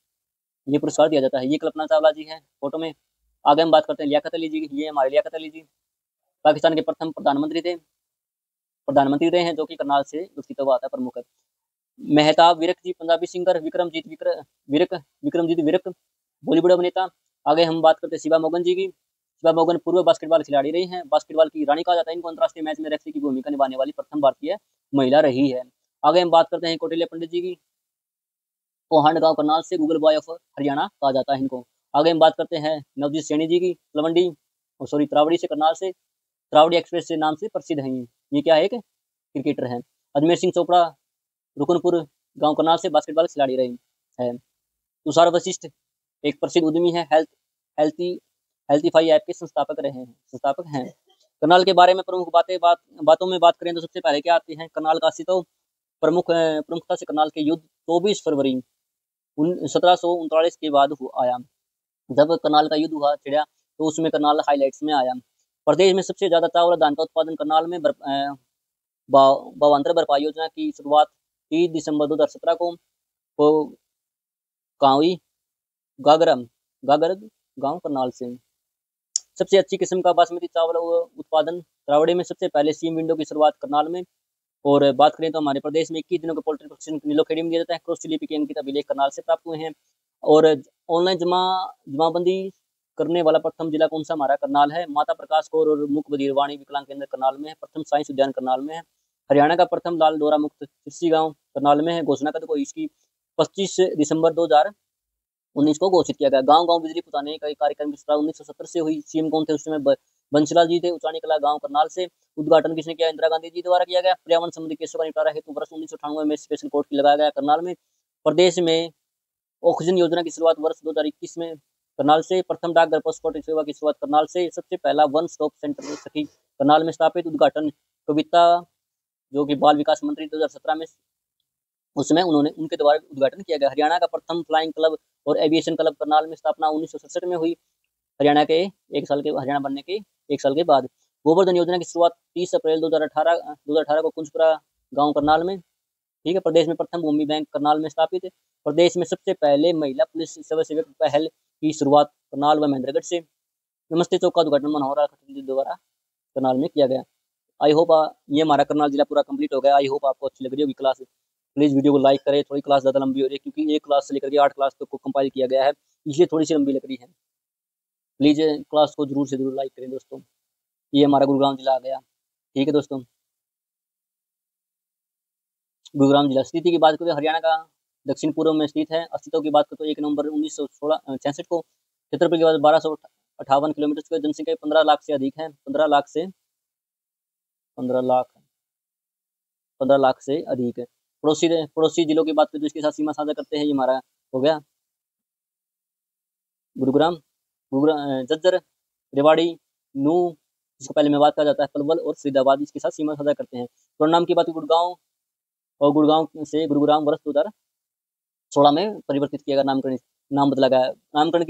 ये पुरस्कार दिया जाता है। ये कल्पना चावला जी है फोटो में। आगे हम बात करते हैं लियाकत अली जी की। ये हमारे लियाकत अली जी पाकिस्तान के प्रथम प्रधानमंत्री रहे हैं, जो कि करनाल से व्यक्तित्व आता है प्रमुख है। मेहताब विरक जी पंजाबी सिंगर। विक्रमजीत विरक बॉलीवुड अभिनेता। आगे हम बात करते हैं शिवा मोगन जी की। शिवा मोगन पूर्व बास्केटबॉल खिलाड़ी रही हैं, बास्केटबॉल की रानी कहा जाता है इनको। अंतर्राष्ट्रीय मैच में रेफरी की भूमिका निभाने वाली प्रथम भारतीय महिला रही है। आगे हम बात करते हैं कौटिल्य पंडित जी की। कोहांड गांव करनाल से गूगल बॉय ऑफ हरियाणा कहा जाता है इनको। आगे हम बात करते हैं नवजीत सैनी जी की। त्रावड़ी से, करनाल से, त्रावड़ी एक्सप्रेस से नाम से प्रसिद्ध हैं ये क्या है, एक क्रिकेटर हैं। अजमेर सिंह चोपड़ा रुकनपुर गांव करनाल से बास्केटबॉल खिलाड़ी रहे हैं। तुषार वशिष्ठ एक प्रसिद्ध उद्यमी है, हेल्थीफाई ऐप के संस्थापक हैं। करनाल के बारे में प्रमुख बातों में बात करें तो सबसे पहले क्या आती है, करनाल का अस्तित्व। प्रमुखता से करनाल के युद्ध 24 फरवरी 1739 के बाद आया। जब करनाल का युद्ध हुआ छिड़ा तो उसमें करनाल हाईलाइट्स में आया। प्रदेश में सबसे ज्यादा चावल और धान का उत्पादन करनाल में। भावांतर भरपाई योजना की शुरुआत 30 दिसंबर 2017 को कावी गागर गांव करनाल से। सबसे अच्छी किस्म का बासमती चावल उत्पादन त्रावड़ी में सबसे पहले सीम विंडो की शुरुआत करनाल में। और बात करें तो हमारे प्रदेश में 21 दिनों का पोल्ट्री प्रोडक्शन नीलोखेड़ी में दिया जाता है। क्रॉस लिपि के अंकित अभिलेख करनाल से प्राप्त हुए हैं। और ऑनलाइन जमाबंदी करने वाला प्रथम जिला कौन सा, हमारा करनाल है। माता प्रकाश कौर और मुख बधिर वाणी विकलांग केंद्र करनाल में है। प्रथम साइंस उद्यान करनाल में है। हरियाणा का प्रथम लाल डोरा मुक्त कृषि गांव करनाल में है। घोषणा कर को इसकी 25 दिसंबर 2019 को घोषित किया गया। गांव गांव बिजली पहुंचाने का कार्यक्रम की शुरुआत 1970 से हुई। सीएम कौन थे उस समय, बंसीलाल जी थे। उचानी कला गांव करनाल से। उद्घाटन किसने किया, इंदिरा गांधी जी द्वारा किया गया। पर्यावरण संबंधी केसों का निपटारा हेतु वर्ष 1998 में स्पेशल कोर्ट लगाया गया करनाल में। प्रदेश में ऑक्सीजन योजना की शुरुआत वर्ष 2021 में करनाल से। प्रथम डाकघर पासपोर्ट सेवा की शुरुआत करनाल से। सबसे पहला वन स्टॉप सेंटर सखी करनाल में स्थापित। उद्घाटन कविता जो कि बाल विकास मंत्री 2017 में उसमें उन्होंने उनके द्वारा उद्घाटन किया गया। हरियाणा का प्रथम फ्लाइंग क्लब और एविएशन क्लब करनाल में स्थापना 1967 में हुई। हरियाणा के हरियाणा बनने के 1 साल के बाद। गोवर्धन योजना की शुरुआत 30 अप्रैल 2018 को कुंजपुरा गांव करनाल में। ठीक है। प्रदेश में प्रथम भूमि बैंक करनाल में स्थापित है। प्रदेश में सबसे पहले महिला पुलिस स्वयंसेवक पहल की शुरुआत करनाल व महेंद्रगढ़ से। नमस्ते चौक का उद्घाटन मनोहर खत्री द्वारा करनाल में किया गया। आई होप ये हमारा करनाल जिला पूरा कंप्लीट हो गया। आई होप आपको अच्छी लग रही होगी क्लास। प्लीज़ वीडियो को लाइक करें। थोड़ी क्लास ज़्यादा लंबी हो रही है क्योंकि एक क्लास से लेकर के 8 क्लास तक को कंपाइल किया गया है, इसलिए थोड़ी सी लंबी लग रही है। प्लीज़ क्लास को जरूर से जरूर लाइक करें दोस्तों। ये हमारा गुरुग्राम जिला आ गया। ठीक है दोस्तों, गुरुग्राम जिला स्थिति की बात करें, हरियाणा का दक्षिण पूर्व में स्थित है। अस्तित्व की बात करें तो 1 नवंबर 1966 को क्षेत्रफल की बात 1258 किलोमीटर स्क्वायर, जनसंख्या 15 लाख से अधिक है। 15 लाख से 15 लाख से अधिक है। पड़ोसी जिलों की बात करें तो इसके साथ सीमा साझा करते हैं। ये हमारा हो गया गुरुग्राम, झज्जर, रेवाड़ी, नूह, जिसको पहले में बात कहा जाता है, पलवल और फरीदाबाद इसके साथ सीमा साझा करते हैं। नाम की बात गुड़गांव, और गुड़गांव से गुरुग्राम वर्ष 2016 में परिवर्तित किया गया। नाम बदला गया। नामकरण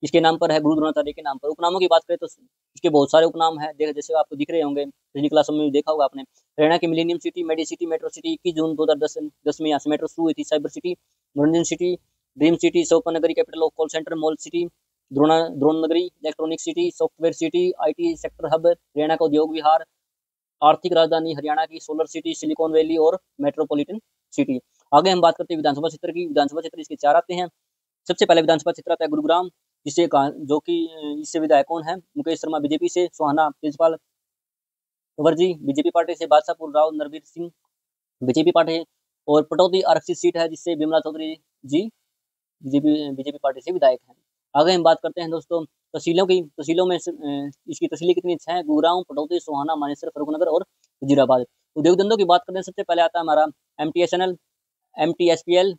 किसके नाम पर है? गुरु द्रोणाचार्य के नाम पर। उपनामों की बात करें तो इसके बहुत सारे उपनाम हैं, जैसे आपको दिख रहे होंगे, पिछली क्लासों में देखा होगा आपने। हरियाणा की millennium city, medi city, metro city, 21 June 2010 में यहाँ से मेट्रो शुरू हुई थी। साइबर सिटी, मनोरंजन सिटी, ड्रीम सिटी, सोपन नगरी, capital of call centre, mall city, Drona नगरी, electronic city, software city, IT sector hub, Haryana का उद्योग विहार, आर्थिक राजधानी हरियाणा की सोलर सिटी, सिलिकॉन वैली और मेट्रोपॉलिटन सिटी। आगे हम बात करते हैं विधानसभा क्षेत्र की। विधानसभा क्षेत्र इसके 4 आते हैं। सबसे पहले विधानसभा क्षेत्र आता है गुरुग्राम, जो कि इससे विधायक कौन है? मुकेश शर्मा बीजेपी से, सोहाना तेजपाल कंवर जी बीजेपी पार्टी से, बादशाहपुर राव नरवीर सिंह बीजेपी पार्टी, और पटौदी आरक्षित सीट है जिससे विमला चौधरी जी बीजेपी पार्टी से विधायक हैं। आगे हम बात करते हैं दोस्तों तहसीलों की। तहसीलों में इसकी तहसीलें कितनी हैं? गुरुग्राम, पटौदी, सोहाना, मानेसर, फर्रुखनगर और वजीराबाद। उद्योग धंधों की बात करते हैं, सबसे पहले आता है हमारा MTSNL, MTSPL,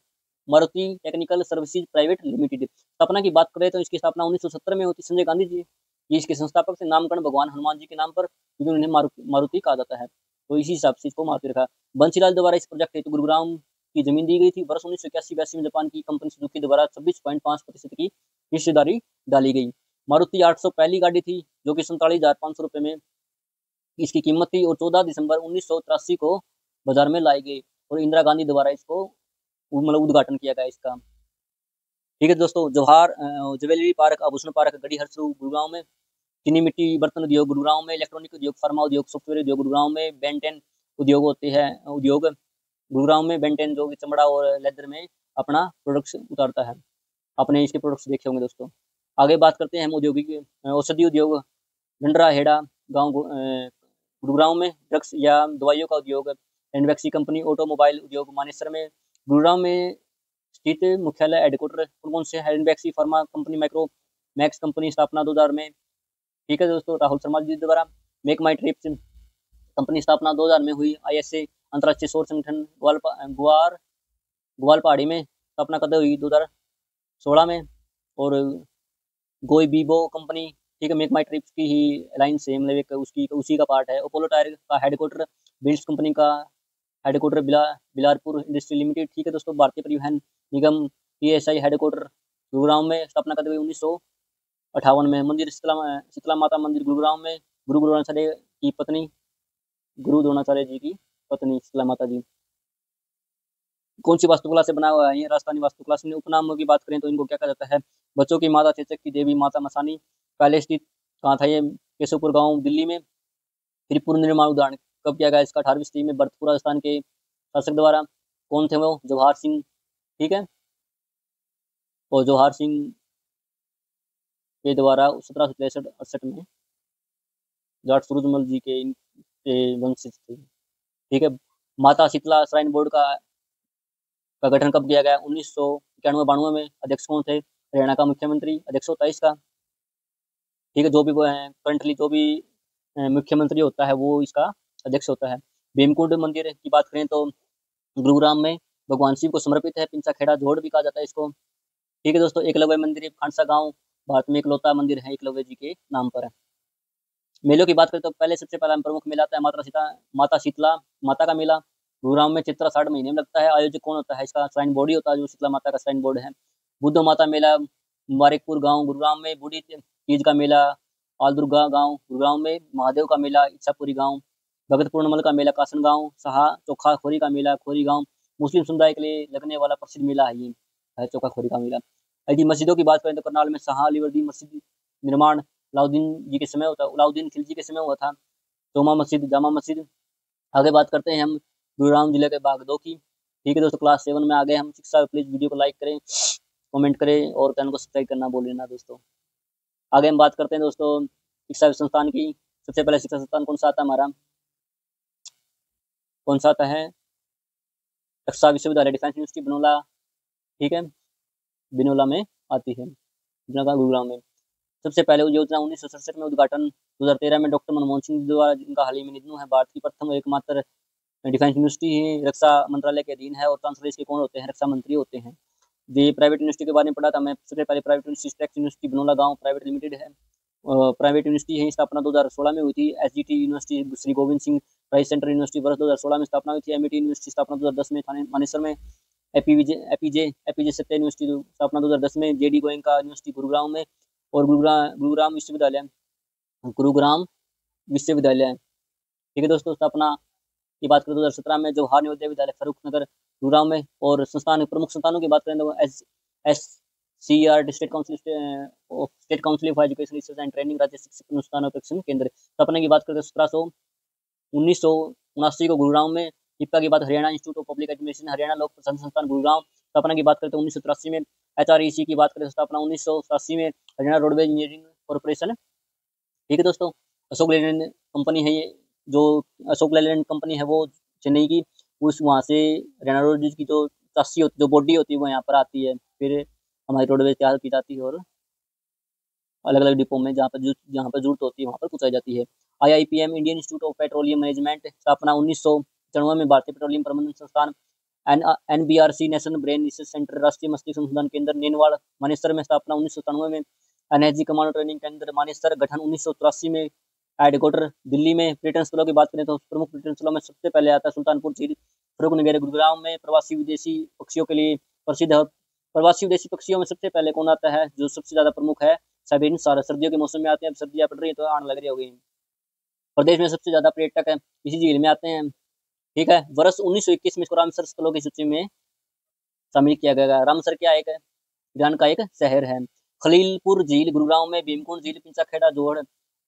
Maruti technical services private limited. स्थापना की बात करें तो इसकी स्थापना 1970 में होती। संजय गांधी जी इसके संस्थापक से। नामकरण भगवान हनुमान जी के नाम पर, क्योंकि उन्हें मारुति कहा जाता है, तो इसी हिसाब से इसको मारुति रखा। बंसीलाल द्वारा इस प्रोजेक्ट हेतु गुरुग्राम की जमीन दी गई थी। वर्ष 1981 में जापान की कंपनी सुजुकी द्वारा 26.5% की हिस्सेदारी डाली गई। मारुति 800 पहली गाड़ी थी जो कि 47,500 रुपये में इसकी कीमत थी, और 14 दिसंबर 1983 को बाजार में लाई गई, और इंदिरा गांधी द्वारा इसको उद्घाटन किया गया इसका। ठीक है दोस्तों, ज्वेलरी पार्क, आभूषण पार्क, गढ़ी हरसू गुरुग्राम में। चीनी मिट्टी बर्तन उद्योग गुरुग्राम में। इलेक्ट्रॉनिक उद्योग, फार्मा उद्योग, सॉफ्टवेयर उद्योग गुरुग्राम में। बेंटेन उद्योग होते हैं उद्योग गुरुग्राम में। बेंटेन जो कि चमड़ा और लेदर में अपना प्रोडक्ट्स उतारता है। आपने इसके प्रोडक्ट्स देखे होंगे दोस्तों। आगे बात करते हैं हम औद्योगिक औषधि उद्योग, डंडरा हेड़ा गाँव गुरुग्राम में। ड्रग्स या दवाइयों का उद्योग, एनवैक्सी कंपनी। ऑटोमोबाइल उद्योग मानेसर में। गुरुग्राम में स्थित मुख्यालय हेडक्वार्टर कौन से है? एनवैक्सी फार्मा कंपनी, मैक्स कंपनी, स्थापना 2000 में। ठीक है दोस्तों, राहुल शर्मा जी द्वारा। मेक माई ट्रिप्स कंपनी स्थापना 2000 में हुई। ISA अंतर्राष्ट्रीय सौर संगठन ग्वालपाड़ी में स्थापना कब हुई? 2016 में। और गोई बीबो कंपनी, ठीक है, मेक माई ट्रिप्स की ही लाइन से, मतलब एक उसी का पार्ट है। अपोलो टायर का हेडक्वार्टर, बिल्ड्स कंपनी का हेडक्वार्टर बिलारपुर इंडस्ट्री लिमिटेड। ठीक है दोस्तों, भारतीय परिवहन निगम PSI हेडक्वार्टर गुरुग्राम में। स्थापना कब हुई? 1958 में। मंदिर शीतला माता मंदिर गुरुग्राम में। गुरु द्रोणाचार्य जी की पत्नी शीतला माता जी। कौन सी वास्तुकला से बना हुआ है? ये राजस्थानी वास्तुकला से। उपनामों की बात करें तो इनको क्या कहा जाता है? बच्चों की माता, चेचक की देवी, माता मसानी। पहले स्थित कहाँ था ये? केशवपुर गांव दिल्ली में। फिर पुनर्निर्माण उदाहरण कब किया गया इसका? 18वीं सदी में भरतपुर राजस्थान के शासक द्वारा। कौन थे वो? जवाहर सिंह। ठीक है, और जवाहर सिंह के द्वारा 1763-68 में जाट सूरजमल जी के वंशज थे। ठीक है। माता शीतला श्राइन बोर्ड का गठन कब किया गया? 1991-92 में। अध्यक्ष कौन थे? हरियाणा का मुख्यमंत्री। अध्यक्ष होता है इसका। ठीक है, जो भी करंटली जो भी मुख्यमंत्री होता है वो इसका अध्यक्ष होता है। भीमकुंड मंदिर की बात करें तो गुरुग्राम में भगवान शिव को समर्पित है। पिंचा खेड़ा जोड़ भी कहा जाता है इसको। ठीक है दोस्तों, एकलव्य मंदिर खानसा गांव भारत में इकलौता मंदिर है एकलव्य जी के नाम पर है। मेलों की बात करें तो सबसे पहला प्रमुख मेला आता है माता शीतला माता का मेला। गुरुग्राम में चित्रा 60 महीने में लगता है। आयोजक कौन होता है इसका? श्राइन बोर्ड ही होता है, जो शीतला माता का श्राइन बोर्ड है। बुद्ध माता मेला मुबारकपुर गांव गुरुग्राम में। बूढ़ी तीज का मेला आलदुर्गा गांव गुरुग्राम में। महादेव का मेला इच्छापुरी गांव। भगत पूर्णमल का मेला कासन गांव। शाह चोखा खोरी का मेला खोरी गांव। मुस्लिम समुदाय के लिए लगने वाला प्रसिद्ध मेला है ये, है चोखा खोरी का मेला। यदि मस्जिदों की बात करें तो करनाल में शाह अलीवर्दी मस्जिद निर्माण अलाउद्दीन जी के समय होता अलाउद्दीन खिलजी के समय हुआ था। जोमा मस्जिद जामा मस्जिद। आगे बात करते हैं हम गुरुग्राम जिले के बागदो की। ठीक है दोस्तों, क्लास 7 में आ गए हम। शिक्षा प्लीज वीडियो को लाइक करें, कमेंट करें और चैनल को सब्सक्राइब करना भूल लेना दोस्तों। आगे हम बात करते हैं दोस्तों शिक्षा संस्थान की। सबसे पहले शिक्षा संस्थान कौन सा आता है हमारा? कौन सा आता है? रक्षा विश्वविद्यालय डिफेंस यूनिवर्सिटी बिनोला। ठीक है, बिनोला में आती है, गुरुग्राम में। सबसे पहले योजना 1967 में उद्घाटन। 2013 में डॉक्टर मनमोहन सिंह द्वारा, जिनका हाल ही में निधन है, भारत की प्रथम और एकमात्र डिफेंस यूनिवर्सिटी है, रक्षा मंत्रालय के अधीन है और चांसलर इसके कौन होते हैं? रक्षा मंत्री होते हैं। ये प्राइवेट यूनिवर्सिटी के बारे में पढ़ा था मैं। सबसे पहले प्राइवेट यूनिवर्सिटी बिनोला गांव प्राइवेट लिमिटेड है, प्राइवेट यूनिवर्सिटी है। स्थापना 2016 में हुई थी। SGT university Shri Govind Singh price centre university वर्ष 2016 में स्थापना हुई थी। एमईटी यूनिवर्सिटी स्थापना 2010 में मानेसर में। एपीजे सत्या यूनिवर्सिटी स्थापना 2010 में। जेडी गोयनका यूनिवर्सिटी गुरुग्राम में। और गुरुग्राम विश्वविद्यालय। ठीक है दोस्तों, स्थापना की बात करें 2017 में। जवाहर नवोदय विद्यालय फरूख नगर गुरुग्राम में। और संस्थान प्रमुख संस्थानों की बात करें तो SCERT state council for education research and training राज्य शिक्षक अनुसंधान और प्रशिक्षण केंद्र। स्थापना की बात करें तो 1979 को गुरुग्राम में। हिप्पा की बात Haryana institute of public education Haryana लोक प्रशासन संस्थान गुरुग्राम। स्थापना की बात करें तो 1983 में। HREC की बात करें तो स्थापना 1987 में हरियाणा रोडवेज इंजीनियरिंग कॉर्पोरेशन। ठीक है दोस्तों, अशोक लेलैंड कंपनी है ये, जो अशोक लेलैंड कंपनी है वो चेन्नई की। उस वहाँ से हरियाणा रोडवेज की जो चस्सी होती, जो बॉडी होती है वो यहाँ पर आती है, फिर हमारी रोडवेज तैयार की जाती है और अलग अलग डिपो में जहाँ पर जरूरत होती है वहाँ पर पहुँचाई जाती है। IIPM Indian institute of petroleum management. स्थापना 1994 में भारतीय पेट्रोलियम प्रबंधन संस्थान। NBRC national brain research centre राष्ट्रीय मस्तिष्क संशोधन केंद्र नेनवाड़ मानेसर में। स्थापना 1997 में। NSG कमांडो ट्रेनिंग केंद्र मानेसर गठन 1983 में। हेडक्वार्टर दिल्ली में। पर्यटन स्थलों की बात करें तो प्रमुख पर्यटन स्थलों में सबसे पहले आता है सुल्तानपुर झील फरूख नगर गुरुग्राम में। प्रवासी विदेशी पक्षियों के लिए प्रसिद्ध है। प्रवासी विदेशी पक्षियों में सबसे पहले कौन आता है जो सबसे ज्यादा प्रमुख है? साइबेरियन सारस। सर्दियों के मौसम में आते हैं, अब सर्दियां पड़ रही है तो आने लग रही हो गई। प्रदेश में सबसे ज्यादा पर्यटक है इसी झील में आते हैं। ठीक है, वर्ष 1921 में इसको रामसर स्थलों की सूची में शामिल किया गया। रामसर क्या एक ईरान का एक शहर है। खलीलपुर झील गुरुग्राम में। भीमकुंड झील पिंचाखेड़ा जोड़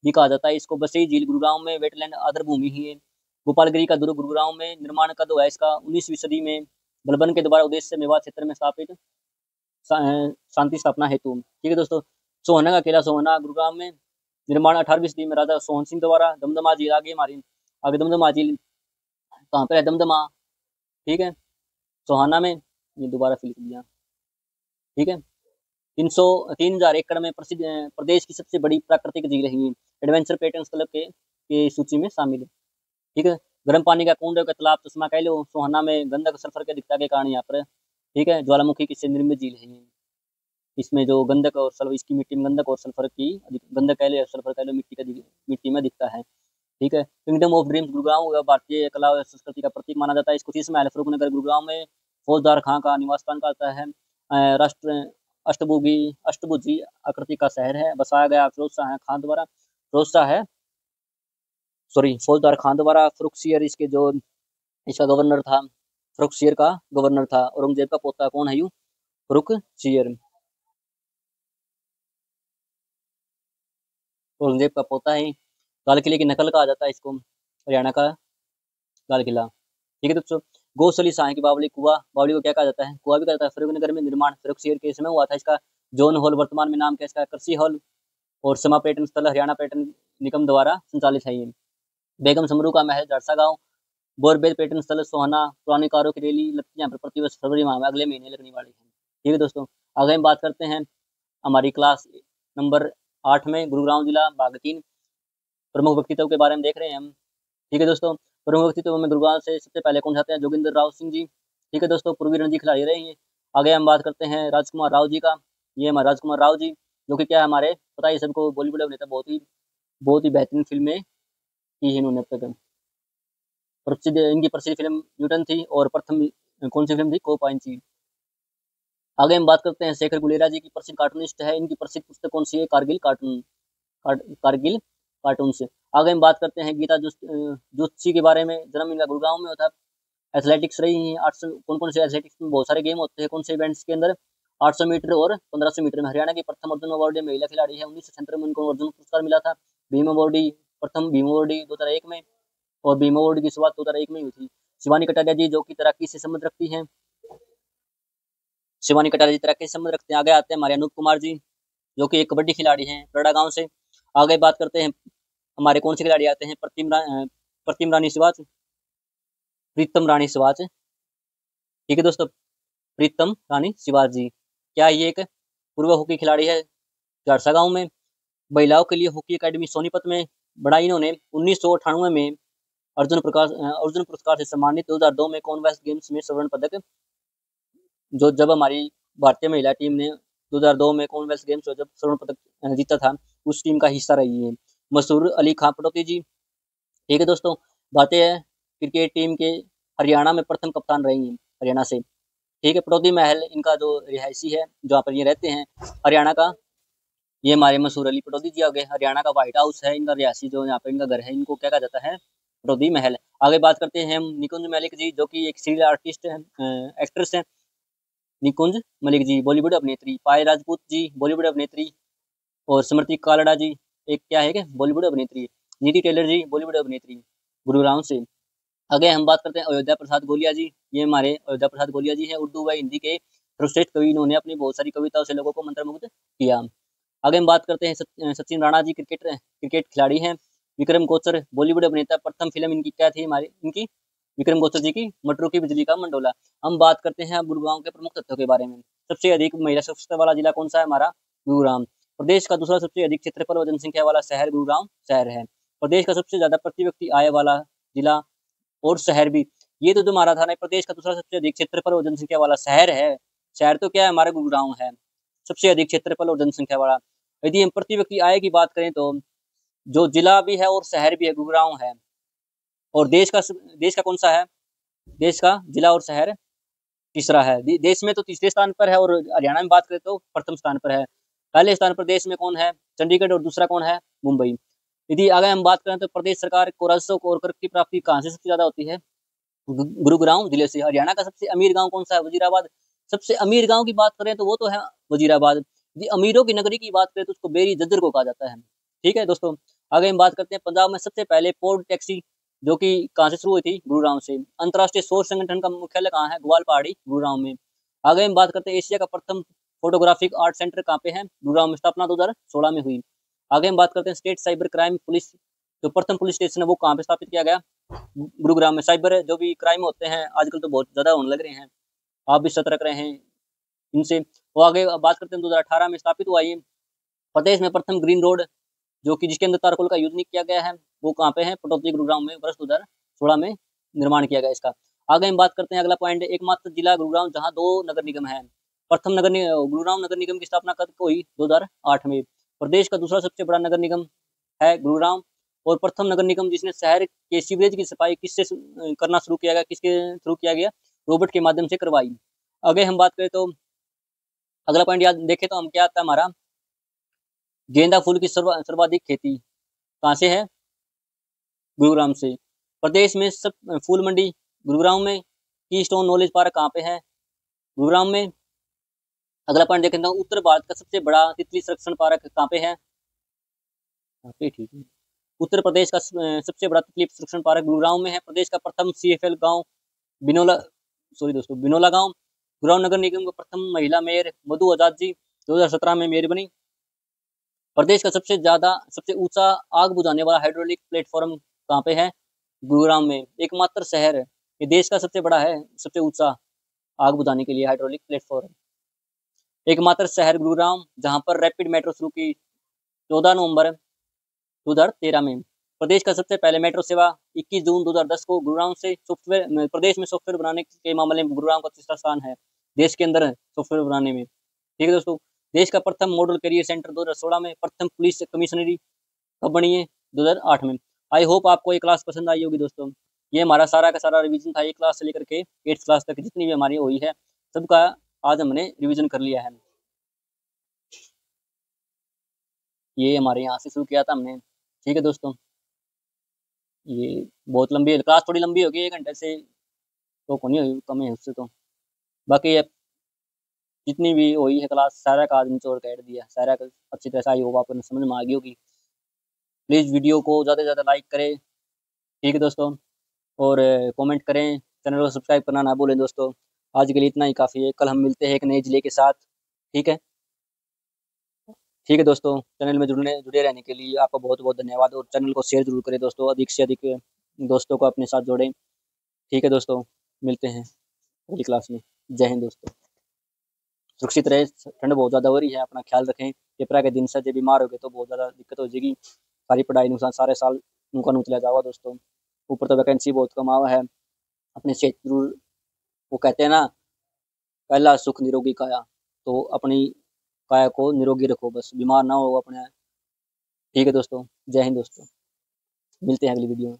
भी कहा जाता है इसको। बसई झील गुरुग्राम में वेटलैंड आर्द्र भूमि ही है। गोपालगिरी का दुर्ग गुरुग्राम में। निर्माण कद हुआ इसका 19वीं सदी में बलबन के द्वारा उद्देश्य से मेवात क्षेत्र में स्थापित शांति स्थापना हेतु। ठीक है दोस्तों, सोहना का किला सोहना गुरुग्राम में। निर्माण 18वीं सदी में राजा सोहन सिंह द्वारा। दमदमा झील आगे दमदमा झील कहाँ पे है? दमदमा। ठीक है, सोहाना में। ये दोबारा फिल कर दिया। ठीक है, 3000 एकड़ में प्रसिद्ध प्रदेश की सबसे बड़ी प्राकृतिक झील है। एडवेंचर पर्यटन स्थल के सूची में शामिल है। ठीक है, गर्म पानी का कुंड का तालाब चश्मा कह लो सोहाना में। गंधक सल्फर के अधिकता के कारण यहाँ पर। ठीक है, ज्वालामुखी की निर्मित झील है। इसमें जो गंधक और सल्फर, इसकी मिट्टी में गंधक और सल्फर की गंधक कह लो सल्फर कह लो मिट्टी में दिखता है। ठीक है, किंगडम ऑफ ड्रीम्स गुरुग्राम भारतीय कला और संस्कृति का प्रतीक माना जाता है इसको। 30 महल फरूख नगर गुरुग्राम में। फौजदार खां का निवास स्थान कहता है। राष्ट्र अष्टभुजी आकृति का शहर है। बसाया गया फौजदार खान द्वारा। फरुखसियर इसके जो इसका गवर्नर था, फरुखसियर का गवर्नर था। औरंगजेब का पोता कौन है? फरुखसियर औरंगजेब का पोता है। लाल किले की नकल कहा जाता है इसको, हरियाणा का लाल किला। ठीक है दोस्तों, गौसली शाह की बावली बावली को क्या कहा जाता है? कुआ भी कहा जाता है। फरूख नगर में निर्माण फरुखसियर के समय हुआ था इसका। जोन हॉल वर्तमान में नाम क्या इसका? कृषि हॉल। और समा पर्यटन स्थल हरियाणा पर्यटन निगम द्वारा संचालित है ये। बेगम समरू का महल झारसा गांव। बोरबेल पर्यटन स्थल सोहना। पुरानी कारों की रैली लगती है यहाँ पर प्रतिवर्ष फरवरी माह में, अगले महीने लगने वाली है। ठीक है दोस्तों, आगे हम बात करते हैं हमारी क्लास नंबर 8 में गुरुग्राम जिला भाग 3 प्रमुख व्यक्तित्व के बारे में देख रहे हैं हम। ठीक है दोस्तों, प्रमुख व्यक्तित्व में गुरुग्राम से सबसे पहले कौन जाते हैं? जोगिंदर राव सिंह जी। ठीक है दोस्तों, पूर्वी रणजी खिलाड़ी रहे हैं। आगे हम बात करते हैं राजकुमार राव जी का। ये हमारे राजकुमार राव जी, जो कि क्या है हमारे पता है सबको, बॉलीवुड अभिनेता, बहुत ही बेहतरीन फिल्में की है इन्होंने अब तक। प्रसिद्ध इनकी प्रसिद्ध फिल्म न्यूटन थी और प्रथम कौन सी फिल्म थी, कोपाइंची। आगे हम बात करते हैं शेखर गुलेरिया जी की, प्रसिद्ध कार्टूनिस्ट है। इनकी प्रसिद्ध पुस्तक कौन सी है, कारगिल कार्टून, कारगिल कार्टून से। आगे हम बात करते हैं गीता जोशी के बारे में। जन्म इनका गुड़गांव में होता है। एथलेटिक्स रही हैं 800, कौन कौन से एथलेटिक्स में बहुत सारे गेम होते हैं, कौन से इवेंट्स के अंदर, 800 मीटर और 1500 मीटर में। हरियाणा की प्रथम अर्जुन अवार्डी महिला खिलाड़ी है। 1976 में उनको अर्जुन पुरस्कार मिला था। भीम अवार्डी, प्रथम भीम अवार्डी 2001 में, और भीम अवार्ड की शुरुआत 2001 में हुई थी। शिवानी कटारिया जी जो कि तैराकी से संबंध रखती हैं, शिवानी कटारिया जी तैराकी से संबंध रखते हैं। आगे आते हैं हमारे अनूप कुमार जी जो कि एक कबड्डी खिलाड़ी हैं, बड़ा गांव से। आगे बात करते हैं हमारे कौन से खिलाड़ी आते हैं, प्रतिम रानी सिवाच, प्रीतम रानी सिवाच, ठीक है दोस्तों, प्रीतम रानी सिवाच जी। क्या ये एक पूर्व हॉकी खिलाड़ी है, झारसा गांव में। महिलाओं के लिए हॉकी एकेडमी सोनीपत में बड़ा। इन्होंने 1998 में अर्जुन पुरस्कार से सम्मानित। 2002 में कॉमनवेल्थ गेम्स में स्वर्ण पदक, जो जब हमारी भारतीय महिला टीम ने 2002 में कॉमनवेल्थ गेम्स जब स्वर्ण पदक जीता था, उस टीम का हिस्सा रही है। मसूर अली खां पटौती जी, ठीक है दोस्तों। भारतीय क्रिकेट टीम के हरियाणा में प्रथम कप्तान रही हैं, हरियाणा से, ठीक है। पटौदी महल इनका जो रिहायशी है, जहाँ पर ये रहते हैं, हरियाणा का, ये हमारे मसूर अली पटौदी जी आ गए। हरियाणा का व्हाइट हाउस है इनका रिहायशी, जो यहाँ पर इनका घर है, इनको क्या कहा जाता है, पटौदी महल। आगे बात करते हैं हम निकुंज मलिक जी जो कि एक सीरियल आर्टिस्ट है, एक्ट्रेस है। निकुंज मलिक जी बॉलीवुड अभिनेत्री। पायल राजपूत जी बॉलीवुड अभिनेत्री, और स्मृति कालड़ा जी एक क्या है कि बॉलीवुड अभिनेत्री। नीति टेलर जी बॉलीवुड अभिनेत्री, गुरुग्राम से। आगे हम बात करते हैं अयोध्या प्रसाद गोलिया जी। ये हमारे अयोध्या प्रसाद गोलिया जी है, उर्दू व हिंदी के सर्वश्रेष्ठ कवि। इन्होंने अपनी बहुत सारी कविताओं से लोगों को मंत्रमुग्ध किया। आगे हम बात करते हैं सचिन राणा जी, क्रिकेट खिलाड़ी हैं। विक्रम कोचर बॉलीवुड अभिनेता। प्रथम फिल्म इनकी क्या थी, हमारी इनकी विक्रम कोचर जी की मटरू की बिजली का मंडोला। हम बात करते हैं गुरुग्राम के प्रमुख तथ्यों के बारे में। सबसे अधिक महिला साक्षरता वाला जिला कौन सा है, हमारा गुरुग्राम। प्रदेश का दूसरा सबसे अधिक क्षेत्रफल और जनसंख्या वाला शहर गुरुग्राम शहर है। प्रदेश का सबसे ज्यादा प्रति व्यक्ति आय वाला जिला और शहर भी, ये तो हमारा था ना, प्रदेश का दूसरा सबसे अधिक क्षेत्रफल और जनसंख्या वाला शहर है। शहर तो क्या है, हमारा गुरुग्राम है, सबसे अधिक क्षेत्रफल और जनसंख्या वाला। यदि हम प्रति व्यक्ति आय की बात करें तो जो जिला भी है और शहर भी है, गुरुग्राम है। और देश का कौन सा है, देश का जिला और शहर तीसरा है। देश में तो तीसरे स्थान पर है, और हरियाणा में बात करें तो प्रथम स्थान पर है। पहले स्थान पर देश में कौन है, चंडीगढ़, और दूसरा कौन है, मुंबई। यदि आगे हम बात करें तो प्रदेश सरकार को राजस्व और कर की प्राप्ति कहाँ से सबसे ज्यादा होती है, गुरुग्राम जिले से। हरियाणा का सबसे अमीर गांव कौन सा है, वजीराबाद। सबसे अमीर गांव की बात करें तो वो तो है वजीराबाद। यदि अमीरों की नगरी की बात करें तो उसको बेरी जज्जर को कहा जाता है, ठीक है दोस्तों। आगे हम बात करते हैं पंजाब में सबसे पहले पोर्ट टैक्सी जो कि कहाँ से शुरू हुई थी, गुरुग्राम से। अंतर्राष्ट्रीय सौर संगठन का मुख्यालय कहाँ है, ग्वाल पहाड़ी, गुरुग्राम में। आगे हम बात करते हैं एशिया का प्रथम फोटोग्राफिक आर्ट सेंटर कहाँ पे है, गुरुग्राम में, स्थापना 2016 में हुई। आगे हम बात करते हैं स्टेट साइबर क्राइम पुलिस, जो प्रथम पुलिस स्टेशन है वो कहाँ पे स्थापित किया गया, गुरुग्राम में। साइबर जो भी क्राइम होते हैं आजकल तो बहुत ज्यादा होने लग रहे हैं, आप भी सतर्क रहे हैं इनसे। वो आगे बात करते हैं 2018 में स्थापित हुआ ये। प्रदेश में प्रथम ग्रीन रोड जो कि जिसके अंदर तारकोल का यूज नहीं किया गया है, वो कहाँ पे है, पटौदी, गुरुग्राम में, वर्ष 2016 में निर्माण किया गया इसका। आगे हम बात करते हैं अगला पॉइंट, एकमात्र जिला गुरुग्राम जहाँ 2 नगर निगम है। प्रथम गुरुग्राम नगर निगम की स्थापना कब हुई, 2008 में। प्रदेश का दूसरा सबसे बड़ा नगर निगम है गुरुग्राम, और प्रथम नगर निगम जिसने शहर के सीवरेज की सफाई किससे करना शुरू किया गया, किसके थ्रू किया गया, रोबोट के माध्यम से करवाई। आगे हम बात करें तो अगला पॉइंट याद देखें तो हम क्या आता है हमारा, गेंदा फूल की सर्वाधिक खेती कहाँ से है, गुरुग्राम से। प्रदेश में सब फूल मंडी गुरुग्राम में। की स्टोन नॉलेज पार्क कहाँ पे है, गुरुग्राम में। अगला पॉइंट देखें तो उत्तर भारत का सबसे बड़ा तितली संरक्षण पार्क कहाँ पे है, यहाँ पे, ठीक है। उत्तर प्रदेश का सबसे बड़ा तितली संरक्षण पार्क गुरुग्राम में है। प्रदेश का प्रथम CFL गांव बिनोला, सॉरी दोस्तों, बिनोला गांव। गुरुग्राम नगर निगम का प्रथम महिला मेयर मधु आजाद जी 2017 में मेयर बनी। प्रदेश का सबसे ऊंचा आग बुझाने वाला हाइड्रोलिक प्लेटफॉर्म कहाँ पे है, गुरुग्राम में। एकमात्र शहर, ये देश का सबसे बड़ा है, सबसे ऊंचा आग बुझाने के लिए हाइड्रोलिक प्लेटफॉर्म। एकमात्र शहर गुरुग्राम जहां पर रैपिड मेट्रो शुरू की 14 नवंबर 2013 में। प्रदेश का सबसे पहले मेट्रो सेवा 21 जून 2010 को गुरुग्राम से। सॉफ्टवेयर, प्रदेश में सॉफ्टवेयर बनाने के मामले में गुरुग्राम का तीसरा स्थान है देश के अंदर सॉफ्टवेयर बनाने में, ठीक है दोस्तों। देश का प्रथम मॉडल करियर सेंटर 2016 में। प्रथम पुलिस कमिश्नरी कब बनी है, 2008 में। आई होप आपको ये क्लास पसंद आई होगी दोस्तों। ये हमारा सारा का सारा रिवीजन था, 1 क्लास से लेकर के 8th क्लास तक जितनी भी हमारी हुई है सबका आज हमने रिवीजन कर लिया है। ये हमारे यहाँ से शुरू किया था हमने। ठीक है दोस्तों, ये बहुत लंबी है क्लास, थोड़ी लंबी होगी 1 घंटे से तो कौन हुई, कम है उससे तो। बाकी ये जितनी भी हुई है क्लास सारा का आज निचोड़ कर दिया, सारा का अच्छी तरह से आई होगा, आपको समझ में आ गई होगी। प्लीज़ वीडियो को ज़्यादा से ज़्यादा लाइक करें, ठीक है दोस्तों, और कमेंट करें, चैनल को सब्सक्राइब करना ना भूलें दोस्तों। आज के लिए इतना ही काफ़ी है, कल हम मिलते हैं एक नए जिले के साथ। ठीक है, ठीक है दोस्तों, चैनल में जुड़े रहने के लिए आपका बहुत बहुत धन्यवाद, और चैनल को शेयर जरूर करें दोस्तों, अधिक से अधिक दोस्तों को अपने साथ जोड़ें। ठीक है दोस्तों, मिलते हैं अगली क्लास में। जय हिंद दोस्तों, सुरक्षित रहे, ठंड बहुत ज़्यादा हो रही है, अपना ख्याल रखें। पेपरा के दिन से जब बीमार हो गए तो बहुत ज़्यादा दिक्कत हो जाएगी, सारी पढ़ाई नुकसान सारे साल नुका नू चला जाओगा दोस्तों। ऊपर तो वैकेंसी बहुत कम आवा है, अपने से जरूर, वो कहते हैं ना, पहला सुख निरोगी काया, तो अपनी काया को निरोगी रखो, बस बीमार ना हो अपने। ठीक है दोस्तों, जय हिंद दोस्तों, मिलते हैं अगली वीडियो में।